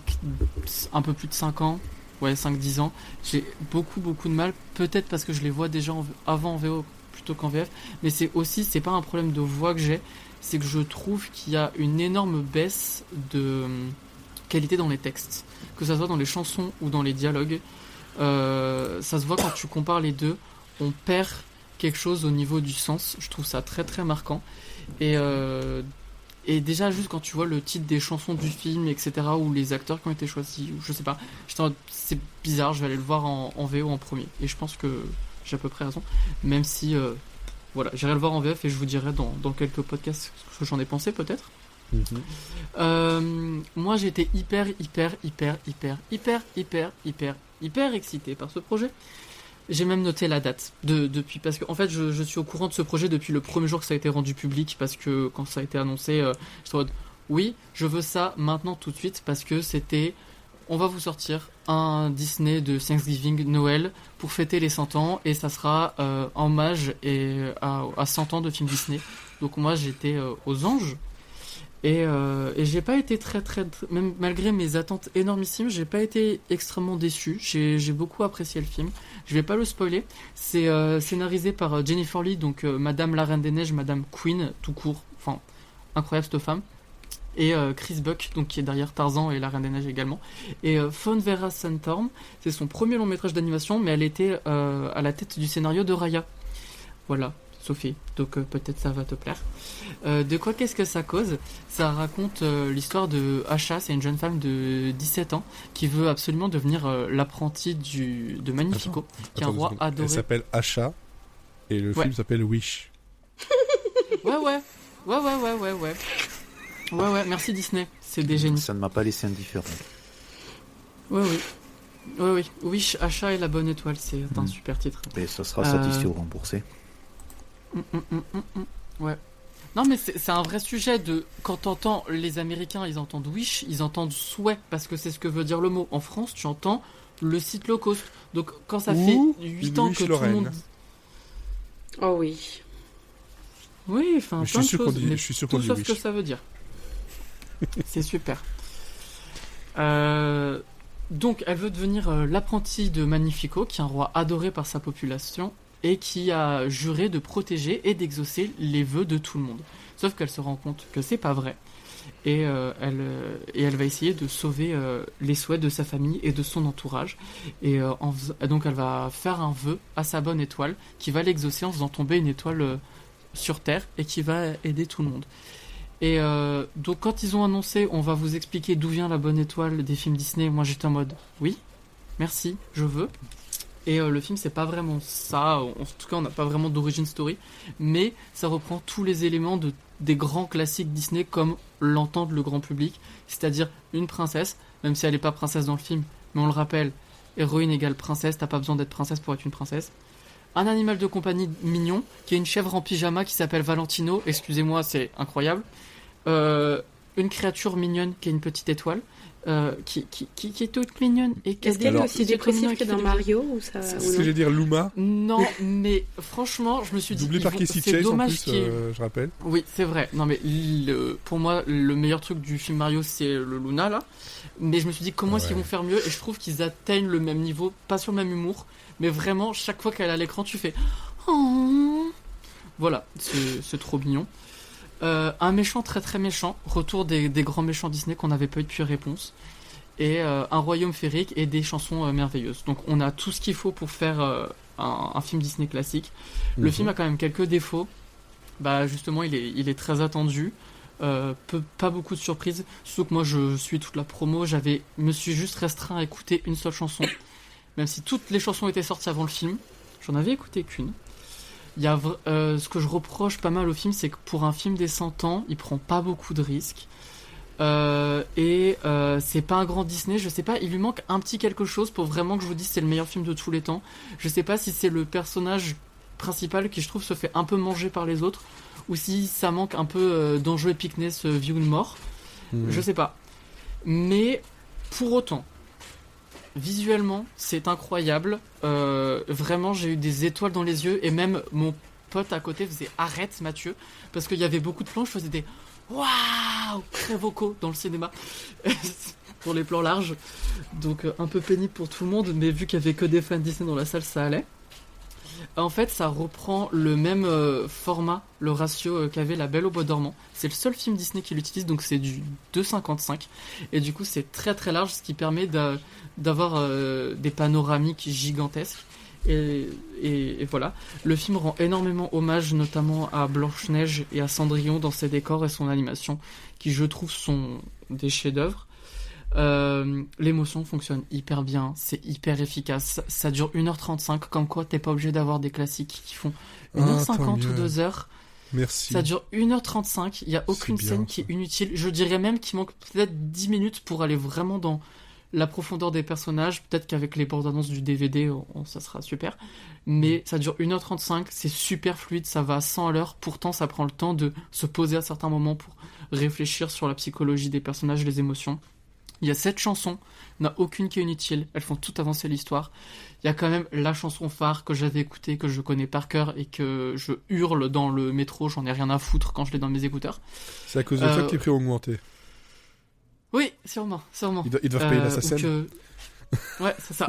peu plus de 5 ans, 5-10 ans, j'ai beaucoup de mal, peut-être parce que je les vois déjà avant en VO plutôt qu'en VF, mais c'est pas un problème de voix que j'ai, c'est que je trouve qu'il y a une énorme baisse de qualité dans les textes, que ça soit dans les chansons ou dans les dialogues. Ça se voit quand tu compares les deux, on perd quelque chose au niveau du sens. Je trouve ça très très marquant. Et déjà juste quand tu vois le titre des chansons du film, etc., ou les acteurs qui ont été choisis, ou je sais pas, c'est bizarre, je vais aller le voir en VO en premier. Et je pense que j'ai à peu près raison, même si j'irai le voir en VF et je vous dirai dans quelques podcasts ce que j'en ai pensé peut-être. Moi j'ai été hyper excité par ce projet. J'ai même noté la date depuis, parce que en fait je suis au courant de ce projet depuis le premier jour que ça a été rendu public, parce que quand ça a été annoncé, j'étais en mode oui, je veux ça maintenant tout de suite, parce que c'était on va vous sortir un Disney de Thanksgiving, Noël, pour fêter les 100 ans, et ça sera en hommage à 100 ans de films Disney. Donc moi j'étais aux anges. Et j'ai pas été très même malgré mes attentes énormissimes, j'ai pas été extrêmement déçu. J'ai beaucoup apprécié le film. Je vais pas le spoiler. C'est scénarisé par Jennifer Lee, donc Madame la Reine des Neiges, Madame Queen tout court. Enfin, incroyable cette femme. et Chris Buck, donc qui est derrière Tarzan et La Reine des Neiges également. Et Fawn Vera Sandstorm, c'est son premier long métrage d'animation, mais elle était à la tête du scénario de Raya. Voilà, Sophie, donc peut-être ça va te plaire. De quoi qu'est-ce que ça cause ? Ça raconte l'histoire de Asha, c'est une jeune femme de 17 ans qui veut absolument devenir l'apprentie de Magnifico, qui est un roi adoré. Elle s'appelle Asha et le film s'appelle Wish. Ouais, merci Disney, c'est des génies. Ça ne m'a pas laissé indifférent. Oui. Wish, Asha et la bonne étoile, c'est un super titre. Et ça sera satisfait ou remboursé. Ouais. Non mais c'est un vrai sujet de quand t'entends les Américains, ils entendent wish, ils entendent souhait parce que c'est ce que veut dire le mot. En France, tu entends le site low cost. Donc quand ça fait 8 ans que Lorraine. Tout le monde. Oh oui. Oui, enfin plein de choses. Je suis sûr qu'on dit sauf wish. ce que ça veut dire. C'est super. Donc elle veut devenir l'apprentie de Magnifico, qui est un roi adoré par sa population et qui a juré de protéger et d'exaucer les vœux de tout le monde. Sauf qu'elle se rend compte que c'est pas vrai. Et elle va essayer de sauver les souhaits de sa famille et de son entourage. Et donc elle va faire un vœu à sa bonne étoile qui va l'exaucer en faisant tomber une étoile sur Terre et qui va aider tout le monde. Et donc quand ils ont annoncé on va vous expliquer d'où vient la bonne étoile des films Disney, moi j'étais en mode oui, merci, je veux. Et le film c'est pas vraiment ça, en tout cas on n'a pas vraiment d'origin story, mais ça reprend tous les éléments des grands classiques Disney comme l'entend le grand public, c'est-à-dire une princesse, même si elle n'est pas princesse dans le film, mais on le rappelle, héroïne égale princesse, t'as pas besoin d'être princesse pour être une princesse. Un animal de compagnie mignon, qui est une chèvre en pyjama qui s'appelle Valentino, excusez-moi c'est incroyable, une créature mignonne qui est une petite étoile, qui est toute mignonne. Est-ce qu'elle est aussi dépressive que dans Mario ou ça, c'est ce que j'allais dire, Luma. Non, mais franchement, je me suis dit... Doublé par Casey Chase en plus, je rappelle. Oui, c'est vrai. Non, mais pour moi, le meilleur truc du film Mario, c'est le Luna, là. Mais je me suis dit, comment est-ce qu'ils vont faire mieux ? Et je trouve qu'ils atteignent le même niveau, pas sur le même humour, mais vraiment, chaque fois qu'elle est à l'écran, tu fais... Oh. Voilà, c'est trop mignon. Un méchant très très méchant, retour des grands méchants Disney qu'on n'avait pas eu depuis Réponse, et un royaume féerique et des chansons merveilleuses. Donc on a tout ce qu'il faut pour faire un film Disney classique. Le film a quand même quelques défauts. Bah justement il est très attendu, pas beaucoup de surprises, surtout que moi je suis toute la promo, me suis juste restreint à écouter une seule chanson, même si toutes les chansons étaient sorties avant le film, j'en avais écouté qu'une. Il y a ce que je reproche pas mal au film, c'est que pour un film des 100 ans, il prend pas beaucoup de risques. C'est pas un grand Disney, je sais pas, il lui manque un petit quelque chose pour vraiment que je vous dise c'est le meilleur film de tous les temps. Je sais pas si c'est le personnage principal qui je trouve se fait un peu manger par les autres, ou si ça manque un peu d'enjeu epicness vie ou de mort. Je sais pas. Mais pour autant, visuellement, c'est incroyable. Vraiment, j'ai eu des étoiles dans les yeux et même mon pote à côté faisait arrête Mathieu parce qu'il y avait beaucoup de plans. Je faisais des waouh très vocaux dans le cinéma pour les plans larges. Donc un peu pénible pour tout le monde, mais vu qu'il y avait que des fans Disney dans la salle, ça allait. En fait, ça reprend le même format, le ratio qu'avait La Belle au Bois dormant. C'est le seul film Disney qui l'utilise, donc c'est du 2,55. Et du coup, c'est très très large, ce qui permet d'avoir des panoramiques gigantesques. Et voilà. Le film rend énormément hommage, notamment à Blanche-Neige et à Cendrillon dans ses décors et son animation, qui je trouve sont des chefs-d'œuvre. L'émotion fonctionne hyper bien, c'est hyper efficace, ça dure 1h35, comme quoi t'es pas obligé d'avoir des classiques qui font 1h50 ou 2h. Merci. Ça dure 1h35, il n'y a aucune scène qui est inutile, je dirais même qu'il manque peut-être 10 minutes pour aller vraiment dans la profondeur des personnages, peut-être qu'avec les bandes annonces du DVD ça sera super, mais ça dure 1h35, c'est super fluide, ça va à 100 à l'heure, pourtant ça prend le temps de se poser à certains moments pour réfléchir sur la psychologie des personnages, les émotions. Il y a 7 chansons, il n'y en a aucune qui est inutile, elles font tout avancer l'histoire. Il y a quand même la chanson phare que j'avais écoutée, que je connais par cœur et que je hurle dans le métro, j'en ai rien à foutre quand je l'ai dans mes écouteurs. C'est à cause de ça que les prix ont augmenté. Oui, sûrement. Ils doivent payer l'assassin. Ouais, c'est ça.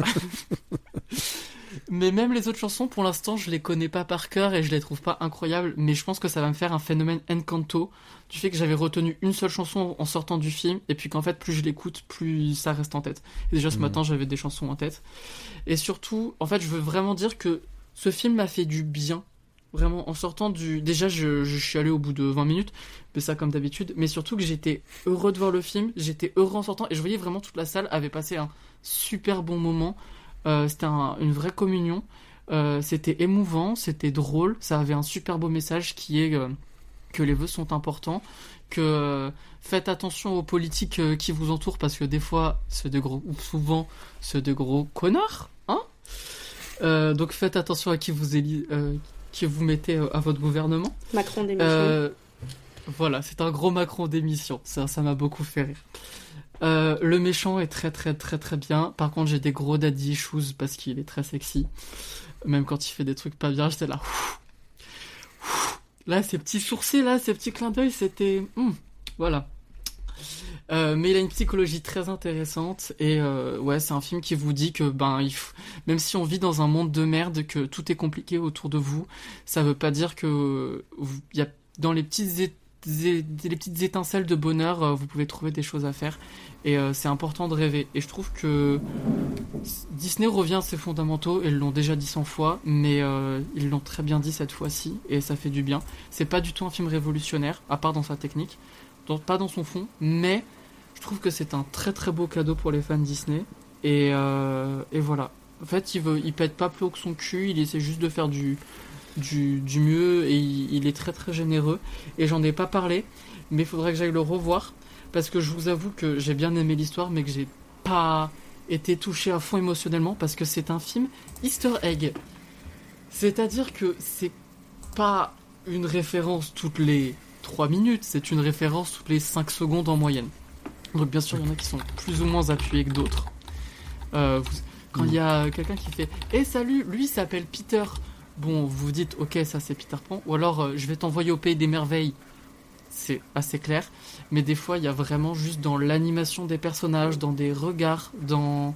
Mais même les autres chansons, pour l'instant, je les connais pas par cœur et je les trouve pas incroyables. Mais je pense que ça va me faire un phénomène Encanto, du fait que j'avais retenu une seule chanson en sortant du film, et puis qu'en fait, plus je l'écoute, plus ça reste en tête. Et déjà, ce matin, j'avais des chansons en tête. Et surtout, en fait, je veux vraiment dire que ce film m'a fait du bien. Vraiment, en sortant du... Déjà, je suis allé au bout de 20 minutes, mais ça comme d'habitude. Mais surtout que j'étais heureux de voir le film, j'étais heureux en sortant, et je voyais vraiment toute la salle avait passé un super bon moment. C'était une vraie communion. C'était émouvant, c'était drôle, ça avait un super beau message qui est que les vœux sont importants, que faites attention aux politiques qui vous entourent, parce que des fois, souvent, c'est de gros connards, hein. Donc faites attention à qui vous mettez à votre gouvernement. Macron démission. Voilà, c'est un gros Macron démission. Ça m'a beaucoup fait rire. Le méchant est très très très très bien. Par contre, j'ai des gros daddy issues parce qu'il est très sexy. Même quand il fait des trucs pas bien, j'étais là. Là, ces petits sourcils, là, ces petits clins d'œil, c'était... voilà. Mais il a une psychologie très intéressante et ouais, c'est un film qui vous dit que même si on vit dans un monde de merde, que tout est compliqué autour de vous, ça veut pas dire que il y a dans les petites étincelles de bonheur, vous pouvez trouver des choses à faire et c'est important de rêver. Et je trouve que Disney revient à ses fondamentaux, ils l'ont déjà dit 100 fois, mais ils l'ont très bien dit cette fois-ci et ça fait du bien. C'est pas du tout un film révolutionnaire, à part dans sa technique, pas dans son fond, mais je trouve que c'est un très très beau cadeau pour les fans Disney et voilà. En fait, il pète pas plus haut que son cul, il essaie juste de faire du mieux et il est très très généreux. Et j'en ai pas parlé, mais il faudrait que j'aille le revoir parce que je vous avoue que j'ai bien aimé l'histoire, mais que j'ai pas été touché à fond émotionnellement parce que c'est un film Easter egg. C'est-à-dire que c'est pas une référence toutes les 3 minutes, c'est une référence toutes les 5 secondes en moyenne. Donc bien sûr, il y en a qui sont plus ou moins appuyés que d'autres. Quand il y a quelqu'un qui fait « Eh salut, lui s'appelle Peter », bon, vous dites « Ok, ça c'est Peter Pan », ou alors « Je vais t'envoyer au pays des merveilles », c'est assez clair. Mais des fois, il y a vraiment juste dans l'animation des personnages, dans des regards, dans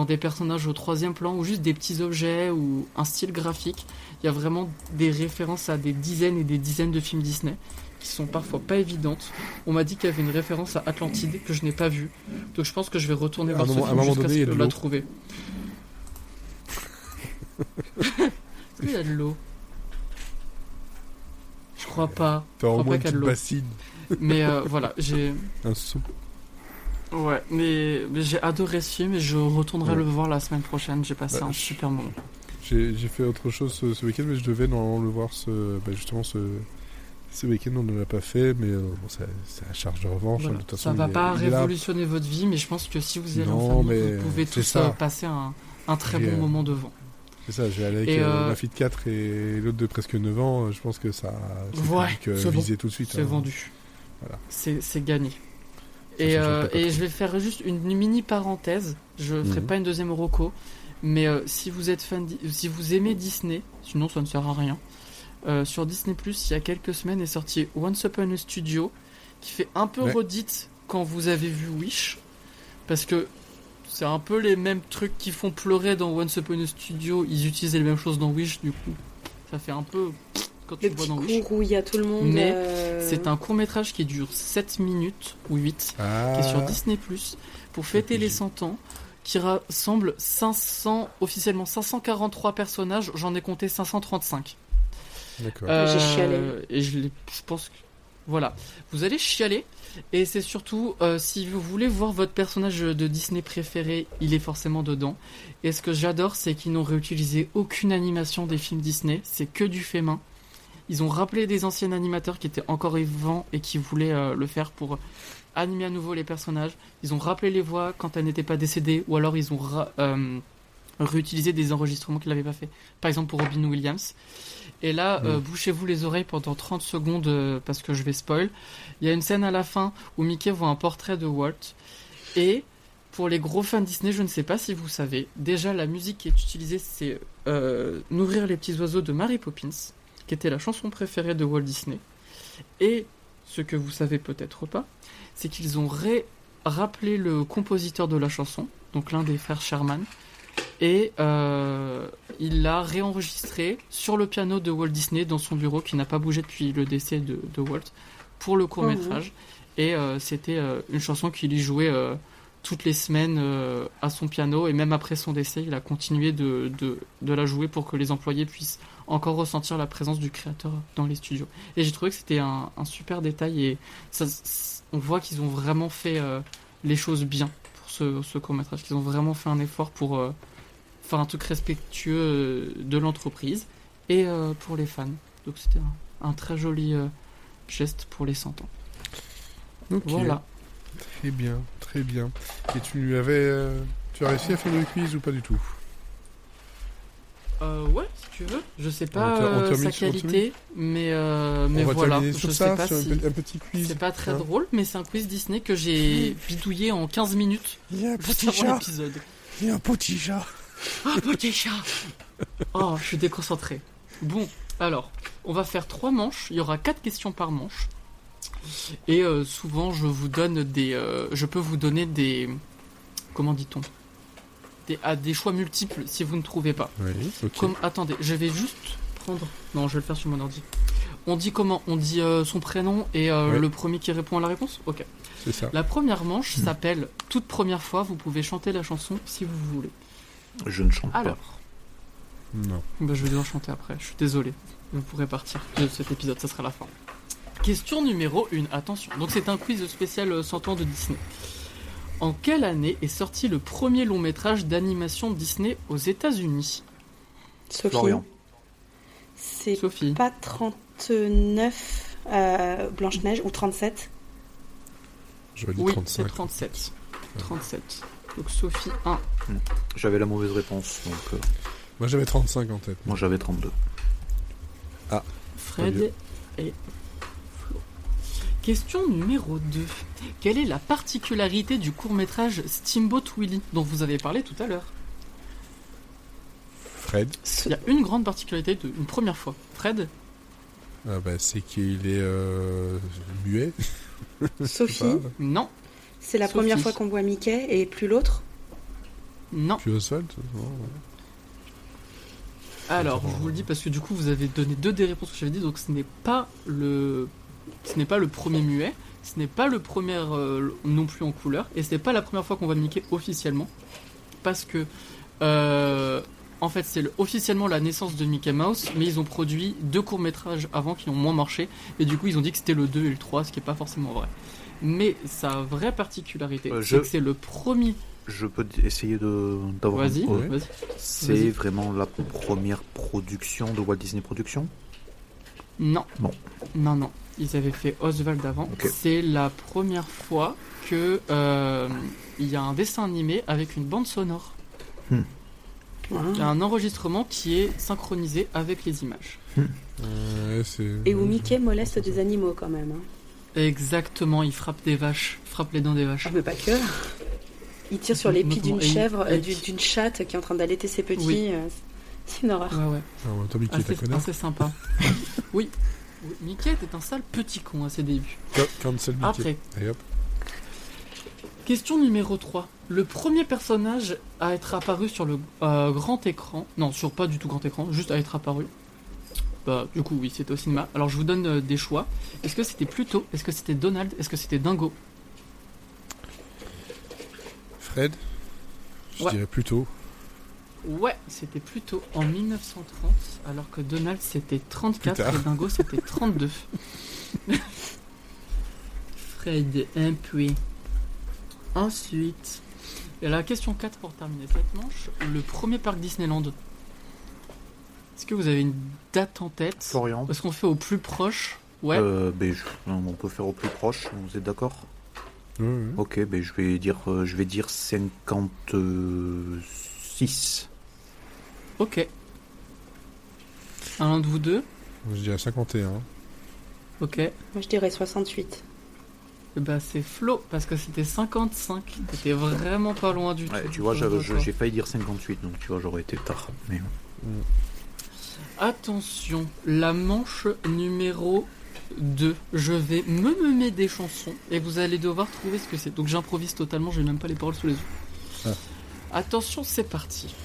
des personnages au 3e plan, ou juste des petits objets, ou un style graphique. Il y a vraiment des références à des dizaines et des dizaines de films Disney qui sont parfois pas évidentes. On m'a dit qu'il y avait une référence à Atlantide que je n'ai pas vue. Donc je pense que je vais retourner voir ce film jusqu'à ce que je la trouve. Est-ce qu'il y a de l'eau? Je crois pas. T'as au moins une petite bassine. Mais voilà, j'ai... Un seau. Ouais, mais j'ai adoré ce film et je retournerai le voir la semaine prochaine. J'ai passé un super moment. J'ai fait autre chose ce week-end, mais je devais normalement le voir justement ce week-end. On ne l'a pas fait, mais c'est la charge de revanche. Voilà. De toute façon, ça va pas révolutionner votre vie, mais je pense que si vous allez en famille, vous pouvez tous passer un très bon moment devant. C'est ça, je vais aller avec ma fille de 4 et l'autre de presque 9 ans. Je pense que ça c'est visé tout de suite. C'est vendu. Voilà. C'est gagné. Et je vais faire juste une mini parenthèse. Je ferai pas une deuxième Rocco, mais si vous êtes si vous aimez Disney, sinon ça ne sert à rien. Sur Disney+, il y a quelques semaines est sorti Once Upon a Studio, qui fait un peu redite quand vous avez vu Wish, parce que c'est un peu les mêmes trucs qui font pleurer dans Once Upon a Studio. Ils utilisaient les mêmes choses dans Wish, du coup ça fait un peu quand tu vois dans Wish. Où il y a tout le monde. Mais c'est un court-métrage qui dure 7 minutes ou 8, qui est sur Disney+, pour fêter les 100 ans, qui rassemble officiellement 543 personnages, j'en ai compté 535. D'accord. J'ai chialé. Et je pense que... Voilà. Vous allez chialer, et c'est surtout, si vous voulez voir votre personnage de Disney préféré, il est forcément dedans. Et ce que j'adore, c'est qu'ils n'ont réutilisé aucune animation des films Disney, c'est que du fait main. Ils ont rappelé des anciens animateurs qui étaient encore vivants et qui voulaient le faire pour animer à nouveau les personnages. Ils ont rappelé les voix quand elles n'étaient pas décédées, ou alors ils ont réutilisé des enregistrements qu'ils n'avaient pas fait. Par exemple pour Robin Williams. Et là, bouchez-vous les oreilles pendant 30 secondes parce que je vais spoil. Il y a une scène à la fin où Mickey voit un portrait de Walt. Et pour les gros fans Disney, je ne sais pas si vous savez, déjà la musique qui est utilisée, c'est Nourrir les petits oiseaux de Mary Poppins, qui était la chanson préférée de Walt Disney. Et ce que vous savez peut-être pas, c'est qu'ils ont rappelé le compositeur de la chanson, donc l'un des frères Sherman, Et il l'a réenregistré sur le piano de Walt Disney dans son bureau, qui n'a pas bougé depuis le décès de Walt, pour le court-métrage. Et c'était une chanson qu'il y jouait toutes les semaines à son piano, et même après son décès, il a continué de la jouer pour que les employés puissent encore ressentir la présence du créateur dans les studios. Et j'ai trouvé que c'était un super détail, et on voit qu'ils ont vraiment fait les choses bien pour ce court-métrage, qu'ils ont vraiment fait un effort pour faire un truc respectueux de l'entreprise et pour les fans. Donc c'était un très joli geste pour les 100 ans. Okay. Voilà. Très bien, très bien. Et tu as réussi à faire le quiz ou pas du tout? Ouais, si tu veux. Je sais pas sa qualité, mais voilà. Je sais pas si un petit quiz. C'est pas très drôle, mais c'est un quiz Disney que j'ai bidouillé en 15 minutes. Il y a un petit chat. Il y a un petit chat. Un petit chat. Oh, je suis déconcentré. Bon, alors, on va faire 3 manches. Il y aura 4 questions par manche. Et souvent, je peux vous donner des... Comment dit-on ? Des choix multiples si vous ne trouvez pas. Oui, ok. Attendez, je vais juste prendre... Non, je vais le faire sur mon ordi. On dit comment ? On dit son prénom et le premier qui répond à la réponse ? Ok. C'est ça. La première manche s'appelle « Toute première fois ». Vous pouvez chanter la chanson si vous voulez. Je ne chante Alors. pas. Non. Ben, je vais devoir chanter après. Je suis désolé. Vous pourrez partir de cet épisode, ça sera la fin. Question numéro 1. Attention. Donc c'est un quiz spécial 100 ans de Disney. En quelle année est sorti le premier long métrage d'animation Disney aux États-Unis ? Sophie. Florian. C'est Sophie. Pas 39 Blanche-Neige ou 37 ? J'aurais dit Oui, 35. c'est 37. 37. Donc Sophie 1. J'avais la mauvaise réponse, donc... Moi j'avais 35 en tête. Moi j'avais 32. Ah. Fred et Flo. Question numéro 2. Quelle est la particularité du court-métrage Steamboat Willie dont vous avez parlé tout à l'heure ? Fred. Il y a une grande particularité, une première fois. Fred ? C'est qu'il est muet. Sophie. Non. C'est la première fois qu'on voit Mickey et plus l'autre ? Non. Puis Oswald. Alors, je vous le dis parce que du coup, vous avez donné 2 des réponses que j'avais dit, donc ce n'est pas le premier muet, ce n'est pas le premier non plus en couleur, et ce n'est pas la première fois qu'on voit Mickey officiellement, parce que en fait, c'est officiellement la naissance de Mickey Mouse, mais ils ont produit 2 courts-métrages avant qui ont moins marché, et du coup, ils ont dit que c'était le 2 et le 3, ce qui n'est pas forcément vrai. Mais sa vraie particularité, c'est que c'est le premier... Je peux essayer d'avoir... Vas-y. C'est vraiment la première production de Walt Disney Productions ? Non. Bon. Non. Ils avaient fait Oswald avant. Okay. C'est la première fois que il y a un dessin animé avec une bande sonore. Il y a un enregistrement qui est synchronisé avec les images. Et où Mickey moleste des animaux quand même. Exactement, il frappe des vaches, frappe les dents des vaches. Ah, mais pas que. Il tire sur les pieds d'une chèvre, d'une chatte qui est en train d'allaiter ses petits. Oui. C'est une horreur. Ouais. Toi, Mickey, t'as connais ? C'est sympa. Oui. Mickey était un sale petit con à ses débuts. Cancel Mickey. Après. Et hop. Question numéro 3. Le premier personnage à être apparu sur le grand écran, non, sur pas du tout grand écran, juste à être apparu. Du coup, oui, c'était au cinéma. Alors, je vous donne des choix. Est-ce que c'était Pluto ? Est-ce que c'était Donald ? Est-ce que c'était Dingo ? Fred ? Je dirais Pluto. Ouais, c'était Pluto en 1930, alors que Donald c'était 34 et Dingo c'était 32. Fred, un puits. Ensuite, et la question 4 pour terminer cette manche, le premier parc Disneyland. Est-ce que vous avez une date en tête ? Florian. Est-ce qu'on fait au plus proche ? Ouais. On peut faire au plus proche, vous êtes d'accord ? Ok, je vais dire 56. Ok. Un de vous deux ? Je dirais 51. Ok. Moi je dirais 68. C'est Flo, parce que c'était 55. C'était vraiment pas loin du tout. Tu vois, j'ai failli dire 58, donc tu vois, j'aurais été tard. Mais... Attention, la manche numéro 2. Je vais me nommer des chansons et vous allez devoir trouver ce que c'est. Donc j'improvise totalement, j'ai même pas les paroles sous les yeux. Attention, c'est parti.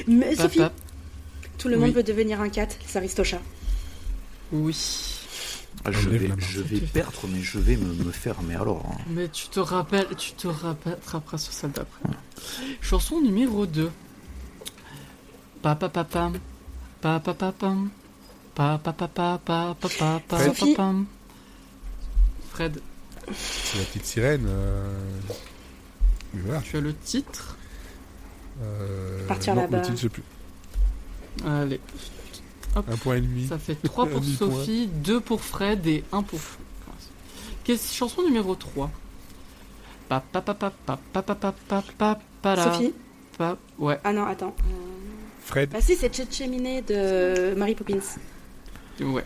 Mais Sophie, tout le monde veut devenir un cat, les Aristochats. Oui. Je vais perdre, mais je vais me faire. Mais alors. Hein. Mais tu te rattraperas sur celle d'après. Chanson numéro 2. Sophie. Fred. C'est la petite sirène. Voilà. Tu as le titre. Partir non, là-bas. Le titre, je sais plus. Allez. Hop. 1,5 point. Ça fait 3 pour Sophie, 2 pour Fred et 1 pour Fred. Chanson numéro 3. Sophie. Ouais. Ah non, attends. Fred. Ah si, c'est Cheminée de Mary Poppins. Ouais.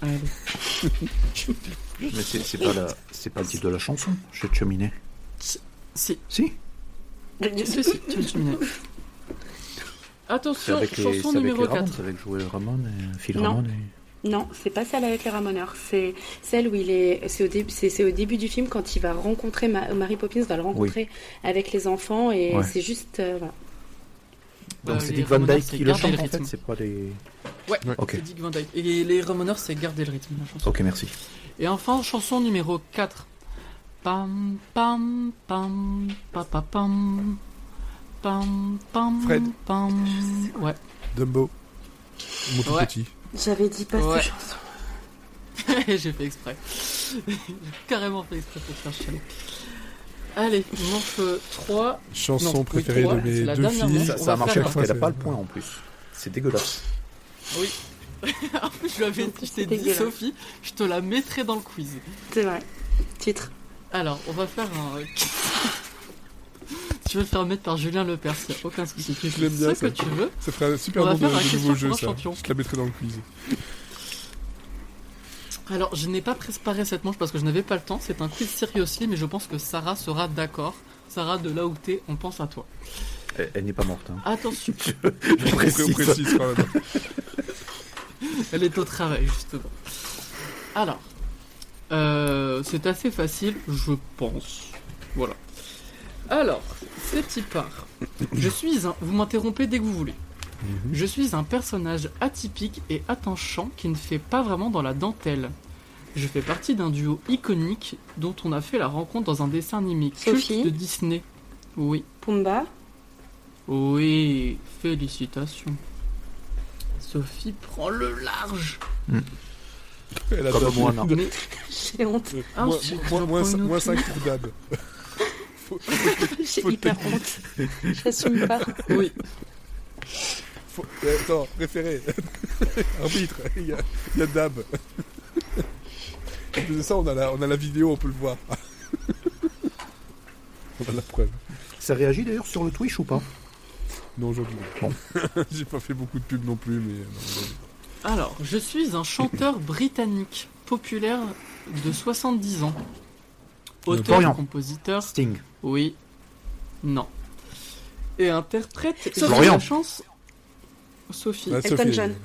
Allez. Mais c'est pas le titre de la chanson, chez Cheminée. Si. Si. Si, Cheminée. Attention, chanson numéro 4. C'est avec Joël Ramon et Phil Ramon. Non, c'est pas celle avec les Ramoneurs. C'est celle où c'est au début du film quand il va rencontrer Mary Poppins va le rencontrer avec les enfants et c'est juste voilà. Donc c'est Dick Van Dyke qui le chante en fait, c'est pas les. Ouais. C'est Dick Van Dyke. Et les Ramoneurs, c'est garder le rythme la chanson. Ok, merci. Et enfin, chanson numéro 4. Pam pam pam pam pam pam pam. Fred. Pam. Ouais. Dumbo. Mon tout petit. J'avais dit pas cette chanson. J'ai fait exprès. J'ai carrément fait exprès pour faire chialer. Allez, manche 3. Chanson préférée de mes deux filles. Ça a marché parce qu'elle n'a pas le point en plus. C'est dégueulasse. Oui. En plus, je t'ai dit, Sophie, je te la mettrai dans le quiz. C'est vrai. Titre. Alors, on va faire un. Tu veux le faire mettre par Julien Lepers, il n'y a aucun souci. Tu fais ce que tu veux. Ça ferait un super nom de nouveau jeu, ça. Champion. Je te la mettrai dans le quiz. Alors, je n'ai pas préparé cette manche parce que je n'avais pas le temps. C'est un quiz sérieux aussi, mais je pense que Sarah sera d'accord. Sarah, de là où t'es, on pense à toi. Elle n'est pas morte. Hein. Attention. Je précise quand même. Elle est au travail, justement. Alors, c'est assez facile, je pense. Voilà. Alors, c'est parti part. Vous m'interrompez dès que vous voulez. Je suis un personnage atypique et attachant qui ne fait pas vraiment dans la dentelle. Je fais partie d'un duo iconique dont on a fait la rencontre dans un dessin animé culte de Disney. Oui. Pumba. Oui, félicitations. Sophie prend le large. Elle a comme moi, non. J'ai honte. Moins 5 pour Dab. J'ai hyper honte. J'assume pas. Oui. Attends, référé. Arbitre, il y a Dab. En plus de ça, on a la vidéo, on peut le voir. On a la preuve. Ça réagit d'ailleurs sur le Twitch ou pas? Non, aujourd'hui. Bon. J'ai pas fait beaucoup de pubs non plus, mais... Non. Alors, je suis un chanteur britannique, populaire de 70 ans. Auteur et compositeur. Sting. Oui. Non. Et interprète... Florian. La chance... Sophie. Elton John.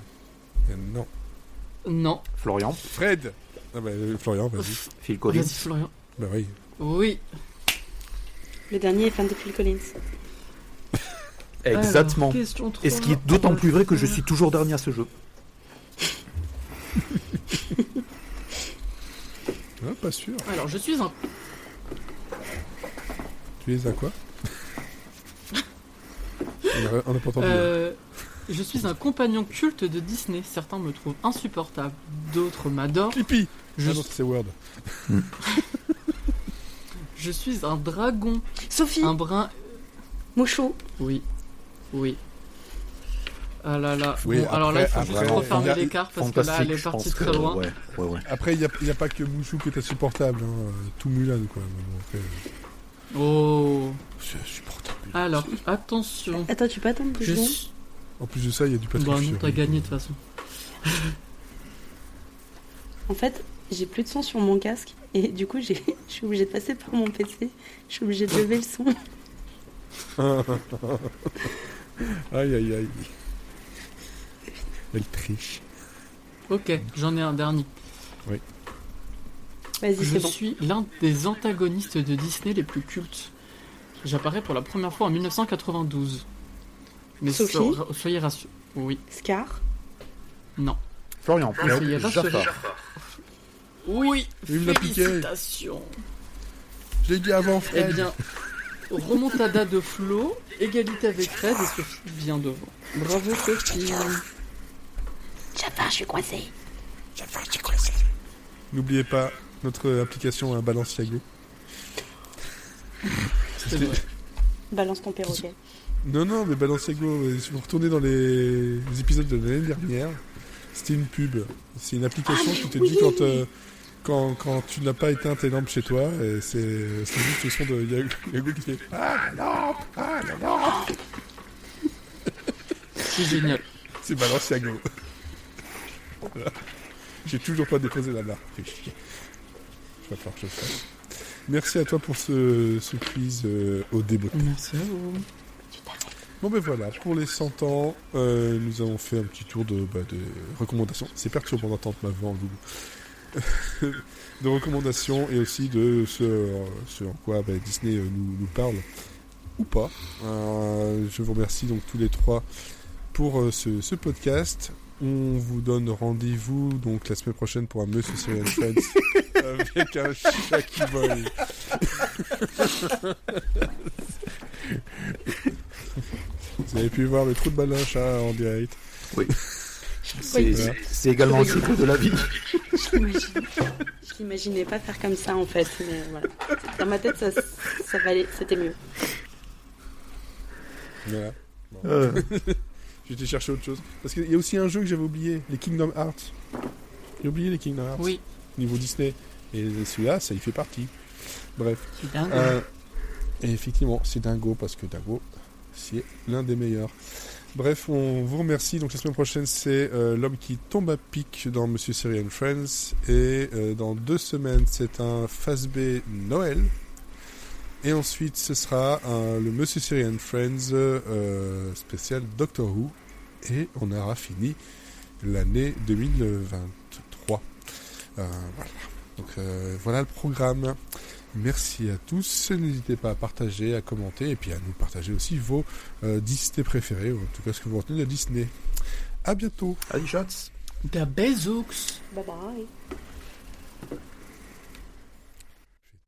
Non. Non. Florian. Fred. Ah bah, Florian, vas-y. Phil Collins. Vas-y, Florian. Bah oui. Oui. Le dernier est fan de Phil Collins. Exactement. Alors, et ce qui est d'autant plus vrai que je suis toujours dernier à ce jeu. Ah, pas sûr. Alors, je suis un... Tu es à quoi? On n'a pas entendu. Je suis un compagnon culte de Disney. Certains me trouvent insupportable, d'autres m'adorent. Clippy. Ah non, c'est Word. Je suis un dragon. Sophie. Un brun... Mouchou. Oui. Oui. Ah là là. Oui, bon, après, alors là, il faut juste refermer l'écart parce que là, elle est partie très loin. Ouais. Après, il n'y a pas que Mouchou qui est insupportable. Hein. Tout Mulan, quoi. Après, oh. c'est insupportable. Alors, attention. Attends, tu peux attendre 2 secondes. En plus de ça, il y a du Patrick Bah non, Fury. t'as gagné de toute façon. En fait, j'ai plus de son sur mon casque et du coup, je suis obligée de passer par mon PC. Je suis obligée de lever le son. Aïe, aïe, aïe. Elle triche. Ok, j'en ai un dernier. Oui. Vas-y, c'est bon. Je suis l'un des antagonistes de Disney les plus cultes. J'apparais pour la première fois en 1992. Mais Sophie soyez rassurés. Oui. Scar? Non. Florian, soyez rassurés. Oui, félicitations. Je l'ai dit avant, Fred. Eh bien, remontada de Flo, égalité avec Fred et Sophie bien devant. Bravo Sophie. Je suis coincé. N'oubliez pas notre application à Balenciaga. Balance ton perroquet. Non, mais Balenciaga, si vous retournez dans les épisodes de l'année dernière, c'était une pub. C'est une application qui te dit quand tu n'as pas éteint tes lampes chez toi, et c'est juste le son de Yago qui fait « Ah, la lampe !» C'est génial. C'est Balenciaga. Voilà. J'ai toujours pas déposé la marque. Je vais falloir que je le fasse. Merci à toi pour ce quiz au débeauté. Merci à vous. Bon ben voilà, pour les 100 ans, nous avons fait un petit tour de recommandations. C'est perturbant d'entendre ma voix en double. De recommandations et aussi de ce en quoi Disney nous parle ou pas. Je vous remercie donc tous les trois pour ce podcast. On vous donne rendez-vous donc la semaine prochaine pour un Monsieur Syrian Friends avec un chat qui vole. Vous avez pu voir le trou de balle d'un chat en direct. Oui. C'est également le cycle de la vie. Je l'imaginais pas faire comme ça en fait, mais voilà. Dans ma tête, ça valait, c'était mieux. Voilà. Bon. J'étais chercher autre chose. Parce qu'il y a aussi un jeu que j'avais oublié, les Kingdom Hearts. J'ai oublié les Kingdom Hearts. Oui. Niveau Disney. Et celui-là, ça y fait partie. Bref. C'est dingue. Et effectivement, c'est dingo parce que Dingo, c'est l'un des meilleurs. Bref, on vous remercie. Donc la semaine prochaine, c'est l'homme qui tombe à pic dans Monsieur Syrian Friends. Et dans 2 semaines, c'est un Fazbé Noël. Et ensuite, ce sera le Monsieur Syrian Friends spécial Doctor Who. Et on aura fini l'année 2023. Voilà. Donc voilà le programme. Merci à tous. N'hésitez pas à partager, à commenter et puis à nous partager aussi vos Disney préférés, ou en tout cas ce que vous retenez de Disney. À bientôt. Allez, chats. Der Bezooks. Bye bye.